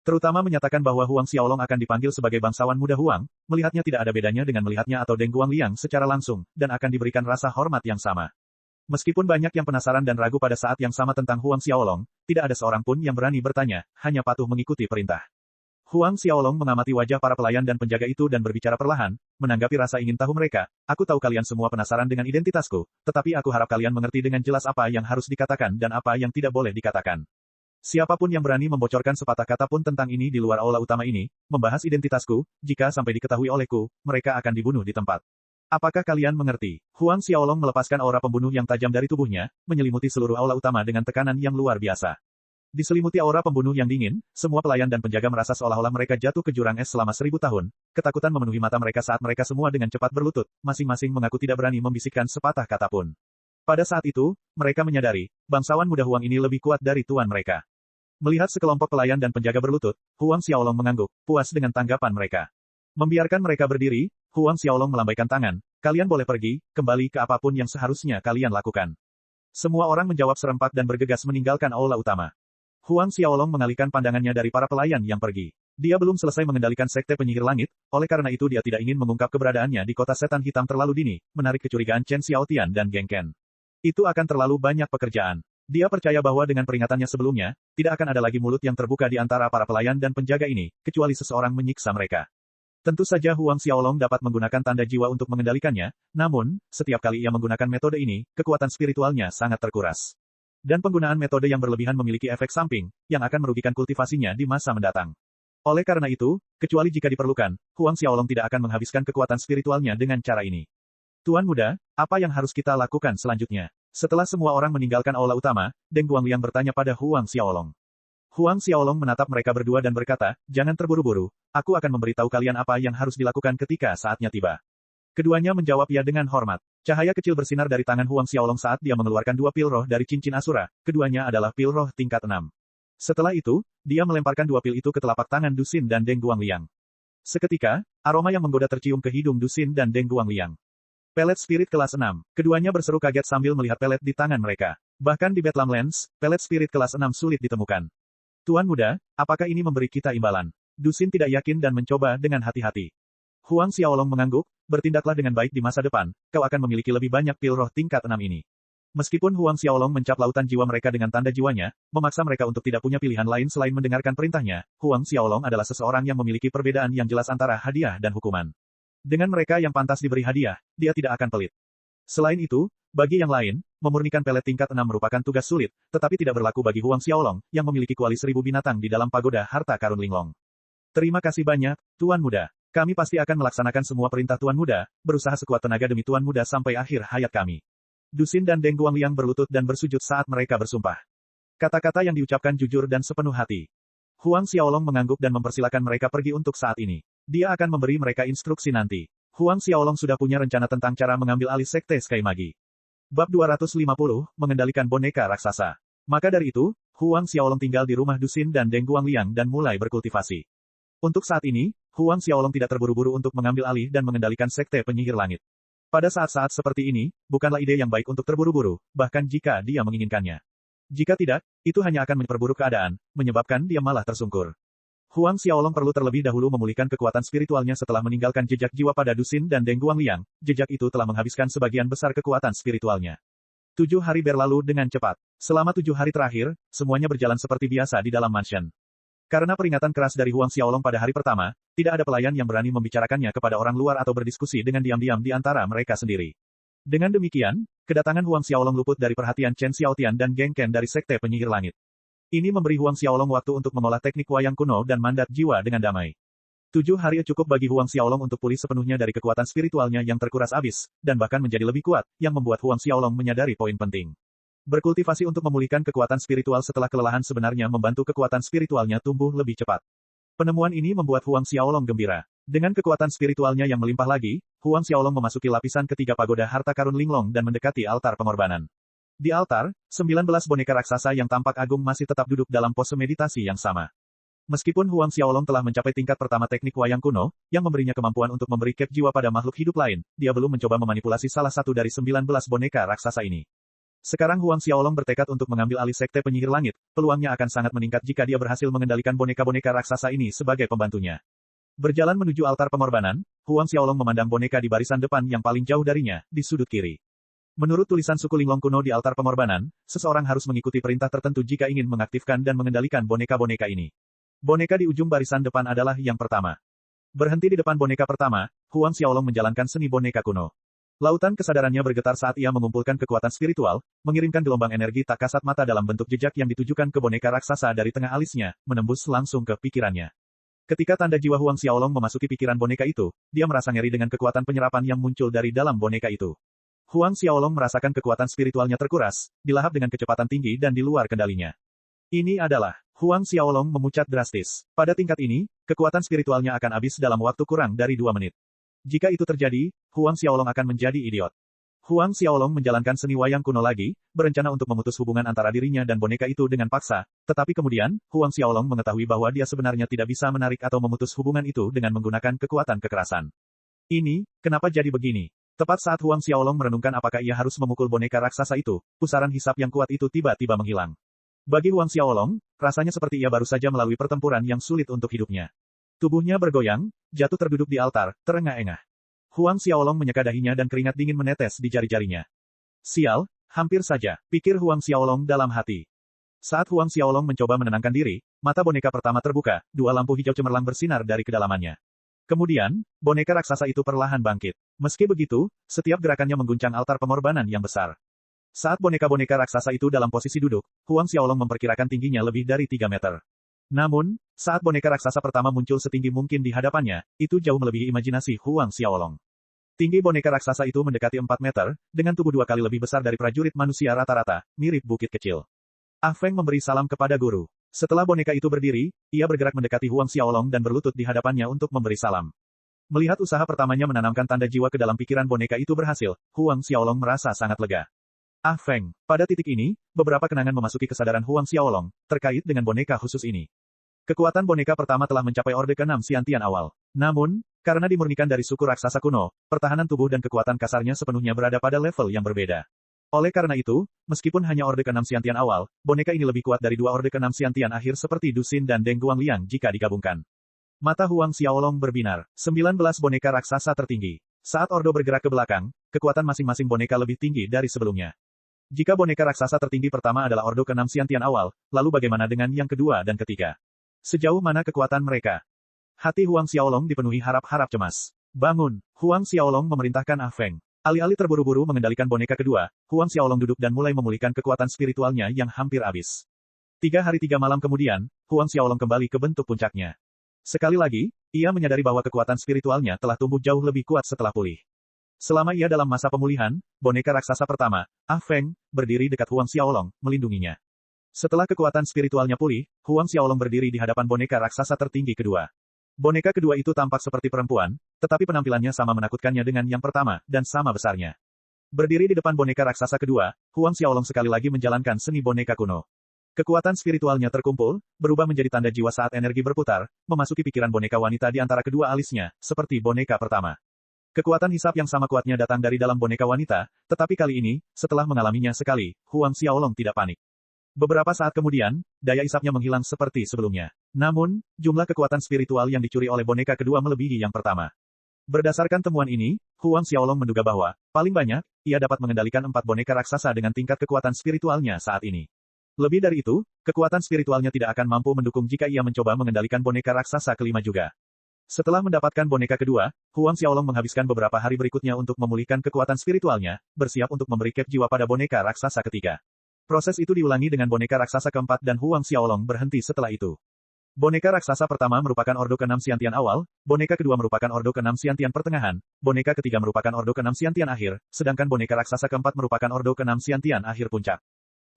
Terutama menyatakan bahwa Huang Xiaolong akan dipanggil sebagai bangsawan muda Huang, melihatnya tidak ada bedanya dengan melihatnya atau Deng Guangliang secara langsung, dan akan diberikan rasa hormat yang sama. Meskipun banyak yang penasaran dan ragu pada saat yang sama tentang Huang Xiaolong, tidak ada seorang pun yang berani bertanya, hanya patuh mengikuti perintah. Huang Xiaolong mengamati wajah para pelayan dan penjaga itu dan berbicara perlahan, menanggapi rasa ingin tahu mereka. Aku tahu kalian semua penasaran dengan identitasku, tetapi aku harap kalian mengerti dengan jelas apa yang harus dikatakan dan apa yang tidak boleh dikatakan. Siapapun yang berani membocorkan sepatah kata pun tentang ini di luar aula utama ini, membahas identitasku, jika sampai diketahui olehku, mereka akan dibunuh di tempat. Apakah kalian mengerti? Huang Xiaolong melepaskan aura pembunuh yang tajam dari tubuhnya, menyelimuti seluruh aula utama dengan tekanan yang luar biasa. Diselimuti aura pembunuh yang dingin, semua pelayan dan penjaga merasa seolah-olah mereka jatuh ke jurang es selama 1000 tahun. Ketakutan memenuhi mata mereka saat mereka semua dengan cepat berlutut, masing-masing mengaku tidak berani membisikkan sepatah kata pun. Pada saat itu, mereka menyadari, bangsawan muda Huang ini lebih kuat dari tuan mereka. Melihat sekelompok pelayan dan penjaga berlutut, Huang Xiaolong mengangguk, puas dengan tanggapan mereka. Membiarkan mereka berdiri, Huang Xiaolong melambaikan tangan, kalian boleh pergi, kembali ke apapun yang seharusnya kalian lakukan. Semua orang menjawab serempak dan bergegas meninggalkan aula utama. Huang Xiaolong mengalihkan pandangannya dari para pelayan yang pergi. Dia belum selesai mengendalikan Sekte Penyihir Langit, oleh karena itu dia tidak ingin mengungkap keberadaannya di kota setan hitam terlalu dini, menarik kecurigaan Chen Xiaotian dan Geng Ken. Itu akan terlalu banyak pekerjaan. Dia percaya bahwa dengan peringatannya sebelumnya, tidak akan ada lagi mulut yang terbuka di antara para pelayan dan penjaga ini, kecuali seseorang menyiksa mereka. Tentu saja Huang Xiaolong dapat menggunakan tanda jiwa untuk mengendalikannya, namun, setiap kali ia menggunakan metode ini, kekuatan spiritualnya sangat terkuras. Dan penggunaan metode yang berlebihan memiliki efek samping, yang akan merugikan kultivasinya di masa mendatang. Oleh karena itu, kecuali jika diperlukan, Huang Xiaolong tidak akan menghabiskan kekuatan spiritualnya dengan cara ini. Tuan Muda, apa yang harus kita lakukan selanjutnya? Setelah semua orang meninggalkan aula utama, Deng Guangliang bertanya pada Huang Xiaolong. Huang Xiaolong menatap mereka berdua dan berkata, jangan terburu-buru, aku akan memberitahu kalian apa yang harus dilakukan ketika saatnya tiba. Keduanya menjawab ya dengan hormat. Cahaya kecil bersinar dari tangan Huang Xiaolong saat dia mengeluarkan 2 pil roh dari cincin Asura, keduanya adalah pil roh tingkat 6. Setelah itu, dia melemparkan 2 pil itu ke telapak tangan Dusin dan Deng Guangliang. Seketika, aroma yang menggoda tercium ke hidung Dusin dan Deng Guangliang. Pelet spirit kelas 6. Keduanya berseru kaget sambil melihat pelet di tangan mereka. Bahkan di Betlam Lands, pelet spirit kelas 6 sulit ditemukan. Tuan Muda, apakah ini memberi kita imbalan? Dusin tidak yakin dan mencoba dengan hati-hati. Huang Xiaolong mengangguk, bertindaklah dengan baik di masa depan, kau akan memiliki lebih banyak pil roh tingkat 6 ini. Meskipun Huang Xiaolong mencap lautan jiwa mereka dengan tanda jiwanya, memaksa mereka untuk tidak punya pilihan lain selain mendengarkan perintahnya, Huang Xiaolong adalah seseorang yang memiliki perbedaan yang jelas antara hadiah dan hukuman. Dengan mereka yang pantas diberi hadiah, dia tidak akan pelit. Selain itu, bagi yang lain, memurnikan pelet tingkat 6 merupakan tugas sulit, tetapi tidak berlaku bagi Huang Xiaolong, yang memiliki kuali 1000 binatang di dalam pagoda harta karun Linglong. Terima kasih banyak, Tuan Muda. Kami pasti akan melaksanakan semua perintah Tuan Muda, berusaha sekuat tenaga demi Tuan Muda sampai akhir hayat kami. Dusin dan Deng Guangliang berlutut dan bersujud saat mereka bersumpah. Kata-kata yang diucapkan jujur dan sepenuh hati. Huang Xiaolong mengangguk dan mempersilakan mereka pergi untuk saat ini. Dia akan memberi mereka instruksi nanti. Huang Xiaolong sudah punya rencana tentang cara mengambil alih Sekte Sky Magi. Bab 250, mengendalikan boneka raksasa. Maka dari itu, Huang Xiaolong tinggal di rumah Dusin dan Deng Guangliang dan mulai berkultivasi. Untuk saat ini, Huang Xiaolong tidak terburu-buru untuk mengambil alih dan mengendalikan sekte penyihir langit. Pada saat-saat seperti ini, bukanlah ide yang baik untuk terburu-buru, bahkan jika dia menginginkannya. Jika tidak, itu hanya akan memperburuk keadaan, menyebabkan dia malah tersungkur. Huang Xiaolong perlu terlebih dahulu memulihkan kekuatan spiritualnya setelah meninggalkan jejak jiwa pada Dusin dan Deng Guangliang. Jejak itu telah menghabiskan sebagian besar kekuatan spiritualnya. 7 hari berlalu dengan cepat. Selama 7 hari terakhir, semuanya berjalan seperti biasa di dalam mansion. Karena peringatan keras dari Huang Xiaolong pada hari pertama, tidak ada pelayan yang berani membicarakannya kepada orang luar atau berdiskusi dengan diam-diam di antara mereka sendiri. Dengan demikian, kedatangan Huang Xiaolong luput dari perhatian Chen Xiaotian dan Geng Ken dari Sekte Penyihir Langit. Ini memberi Huang Xiaolong waktu untuk mengolah teknik wayang kuno dan mandat jiwa dengan damai. 7 hari cukup bagi Huang Xiaolong untuk pulih sepenuhnya dari kekuatan spiritualnya yang terkuras habis, dan bahkan menjadi lebih kuat, yang membuat Huang Xiaolong menyadari poin penting. Berkultivasi untuk memulihkan kekuatan spiritual setelah kelelahan sebenarnya membantu kekuatan spiritualnya tumbuh lebih cepat. Penemuan ini membuat Huang Xiaolong gembira. Dengan kekuatan spiritualnya yang melimpah lagi, Huang Xiaolong memasuki lapisan ketiga pagoda harta karun Linglong dan mendekati altar pengorbanan. Di altar, 19 boneka raksasa yang tampak agung masih tetap duduk dalam pose meditasi yang sama. Meskipun Huang Xiaolong telah mencapai tingkat pertama teknik wayang kuno, yang memberinya kemampuan untuk memberi kek jiwa pada makhluk hidup lain, dia belum mencoba memanipulasi salah satu dari 19 boneka raksasa ini. Sekarang Huang Xiaolong bertekad untuk mengambil alih Sekte Penyihir Langit, peluangnya akan sangat meningkat jika dia berhasil mengendalikan boneka-boneka raksasa ini sebagai pembantunya. Berjalan menuju altar pengorbanan, Huang Xiaolong memandang boneka di barisan depan yang paling jauh darinya, di sudut kiri. Menurut tulisan suku Linglong kuno di altar pengorbanan, seseorang harus mengikuti perintah tertentu jika ingin mengaktifkan dan mengendalikan boneka-boneka ini. Boneka di ujung barisan depan adalah yang pertama. Berhenti di depan boneka pertama, Huang Xiaolong menjalankan seni boneka kuno. Lautan kesadarannya bergetar saat ia mengumpulkan kekuatan spiritual, mengirimkan gelombang energi tak kasat mata dalam bentuk jejak yang ditujukan ke boneka raksasa dari tengah alisnya, menembus langsung ke pikirannya. Ketika tanda jiwa Huang Xiaolong memasuki pikiran boneka itu, dia merasa ngeri dengan kekuatan penyerapan yang muncul dari dalam boneka itu. Huang Xiaolong merasakan kekuatan spiritualnya terkuras, dilahap dengan kecepatan tinggi dan di luar kendalinya. Ini adalah Huang Xiaolong memucat drastis. Pada tingkat ini, kekuatan spiritualnya akan habis dalam waktu kurang dari 2 menit. Jika itu terjadi, Huang Xiaolong akan menjadi idiot. Huang Xiaolong menjalankan seni wayang kuno lagi, berencana untuk memutus hubungan antara dirinya dan boneka itu dengan paksa, tetapi kemudian, Huang Xiaolong mengetahui bahwa dia sebenarnya tidak bisa menarik atau memutus hubungan itu dengan menggunakan kekuatan kekerasan. Ini, kenapa jadi begini? Tepat saat Huang Xiaolong merenungkan apakah ia harus memukul boneka raksasa itu, pusaran hisap yang kuat itu tiba-tiba menghilang. Bagi Huang Xiaolong, rasanya seperti ia baru saja melalui pertempuran yang sulit untuk hidupnya. Tubuhnya bergoyang, jatuh terduduk di altar, terengah-engah. Huang Xiaolong menyeka dahinya dan keringat dingin menetes di jari-jarinya. Sial, hampir saja, pikir Huang Xiaolong dalam hati. Saat Huang Xiaolong mencoba menenangkan diri, mata boneka pertama terbuka, 2 lampu hijau cemerlang bersinar dari kedalamannya. Kemudian, boneka raksasa itu perlahan bangkit. Meski begitu, setiap gerakannya mengguncang altar pengorbanan yang besar. Saat boneka-boneka raksasa itu dalam posisi duduk, Huang Xiaolong memperkirakan tingginya lebih dari 3 meter. Namun, saat boneka raksasa pertama muncul setinggi mungkin di hadapannya, itu jauh melebihi imajinasi Huang Xiaolong. Tinggi boneka raksasa itu mendekati 4 meter, dengan tubuh 2 kali lebih besar dari prajurit manusia rata-rata, mirip bukit kecil. Ah Feng memberi salam kepada guru. Setelah boneka itu berdiri, ia bergerak mendekati Huang Xiaolong dan berlutut di hadapannya untuk memberi salam. Melihat usaha pertamanya menanamkan tanda jiwa ke dalam pikiran boneka itu berhasil, Huang Xiaolong merasa sangat lega. Ah Feng, pada titik ini, beberapa kenangan memasuki kesadaran Huang Xiaolong, terkait dengan boneka khusus ini. Kekuatan boneka pertama telah mencapai orde ke-6 Xiantian awal. Namun, karena dimurnikan dari suku raksasa kuno, pertahanan tubuh dan kekuatan kasarnya sepenuhnya berada pada level yang berbeda. Oleh karena itu, meskipun hanya orde ke-6 Xiantian awal, boneka ini lebih kuat dari 2 orde ke-6 Xiantian akhir seperti Dusin dan Deng Guangliang jika digabungkan. Mata Huang Xiaolong berbinar. 19 boneka raksasa tertinggi. Saat Ordo bergerak ke belakang, kekuatan masing-masing boneka lebih tinggi dari sebelumnya. Jika boneka raksasa tertinggi pertama adalah Ordo ke-6 Xiantian awal, lalu bagaimana dengan yang kedua dan ketiga? Sejauh mana kekuatan mereka? Hati Huang Xiaolong dipenuhi harap-harap cemas. Bangun, Huang Xiaolong memerintahkan Ah Feng. Alih-alih terburu-buru mengendalikan boneka kedua, Huang Xiaolong duduk dan mulai memulihkan kekuatan spiritualnya yang hampir habis. 3 hari 3 malam kemudian, Huang Xiaolong kembali ke bentuk puncaknya. Sekali lagi, ia menyadari bahwa kekuatan spiritualnya telah tumbuh jauh lebih kuat setelah pulih. Selama ia dalam masa pemulihan, boneka raksasa pertama, Ah Feng, berdiri dekat Huang Xiaolong, melindunginya. Setelah kekuatan spiritualnya pulih, Huang Xiaolong berdiri di hadapan boneka raksasa tertinggi kedua. Boneka kedua itu tampak seperti perempuan, tetapi penampilannya sama menakutkannya dengan yang pertama, dan sama besarnya. Berdiri di depan boneka raksasa kedua, Huang Xiaolong sekali lagi menjalankan seni boneka kuno. Kekuatan spiritualnya terkumpul, berubah menjadi tanda jiwa saat energi berputar, memasuki pikiran boneka wanita di antara kedua alisnya, seperti boneka pertama. Kekuatan hisap yang sama kuatnya datang dari dalam boneka wanita, tetapi kali ini, setelah mengalaminya sekali, Huang Xiaolong tidak panik. Beberapa saat kemudian, daya isapnya menghilang seperti sebelumnya. Namun, jumlah kekuatan spiritual yang dicuri oleh boneka kedua melebihi yang pertama. Berdasarkan temuan ini, Huang Xiaolong menduga bahwa, paling banyak, ia dapat mengendalikan 4 boneka raksasa dengan tingkat kekuatan spiritualnya saat ini. Lebih dari itu, kekuatan spiritualnya tidak akan mampu mendukung jika ia mencoba mengendalikan boneka raksasa kelima juga. Setelah mendapatkan boneka kedua, Huang Xiaolong menghabiskan beberapa hari berikutnya untuk memulihkan kekuatan spiritualnya, bersiap untuk memberi cap jiwa pada boneka raksasa ketiga. Proses itu diulangi dengan boneka raksasa keempat dan Huang Xiaolong berhenti setelah itu. Boneka raksasa pertama merupakan Ordo ke-6 Xiantian awal, boneka kedua merupakan Ordo ke-6 Xiantian pertengahan, boneka ketiga merupakan Ordo ke-6 Xiantian akhir, sedangkan boneka raksasa keempat merupakan Ordo ke-6 Xiantian akhir puncak.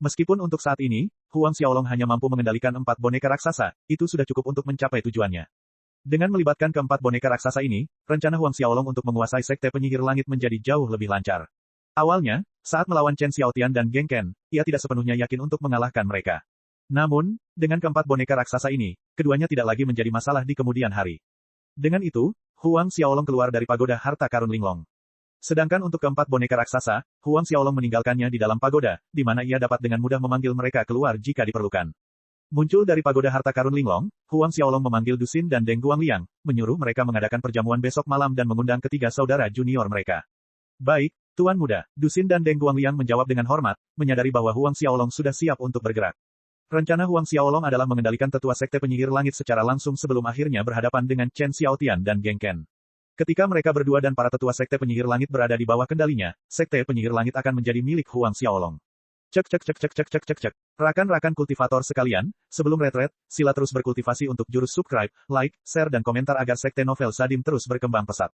Meskipun untuk saat ini, Huang Xiaolong hanya mampu mengendalikan 4 boneka raksasa, itu sudah cukup untuk mencapai tujuannya. Dengan melibatkan keempat boneka raksasa ini, rencana Huang Xiaolong untuk menguasai Sekte Penyihir Langit menjadi jauh lebih lancar. Awalnya, saat melawan Chen Xiaotian dan Geng Ken, ia tidak sepenuhnya yakin untuk mengalahkan mereka. Namun, dengan keempat boneka raksasa ini, keduanya tidak lagi menjadi masalah di kemudian hari. Dengan itu, Huang Xiaolong keluar dari pagoda harta karun Linglong. Sedangkan untuk keempat boneka raksasa, Huang Xiaolong meninggalkannya di dalam pagoda, di mana ia dapat dengan mudah memanggil mereka keluar jika diperlukan. Muncul dari pagoda harta karun Linglong, Huang Xiaolong memanggil Dusin dan Deng Guangliang, menyuruh mereka mengadakan perjamuan besok malam dan mengundang ketiga saudara junior mereka. Baik, Tuan Muda, Dusin dan Deng Guangliang menjawab dengan hormat, menyadari bahwa Huang Xiaolong sudah siap untuk bergerak. Rencana Huang Xiaolong adalah mengendalikan tetua Sekte Penyihir Langit secara langsung sebelum akhirnya berhadapan dengan Chen Xiaotian dan Geng Ken. Ketika mereka berdua dan para tetua Sekte Penyihir Langit berada di bawah kendalinya, Sekte Penyihir Langit akan menjadi milik Huang Xiaolong. Cek. Rakan-rakan kultivator sekalian, sebelum retret, sila terus berkultivasi untuk jurus subscribe, like, share dan komentar agar Sekte Novel Sadim terus berkembang pesat.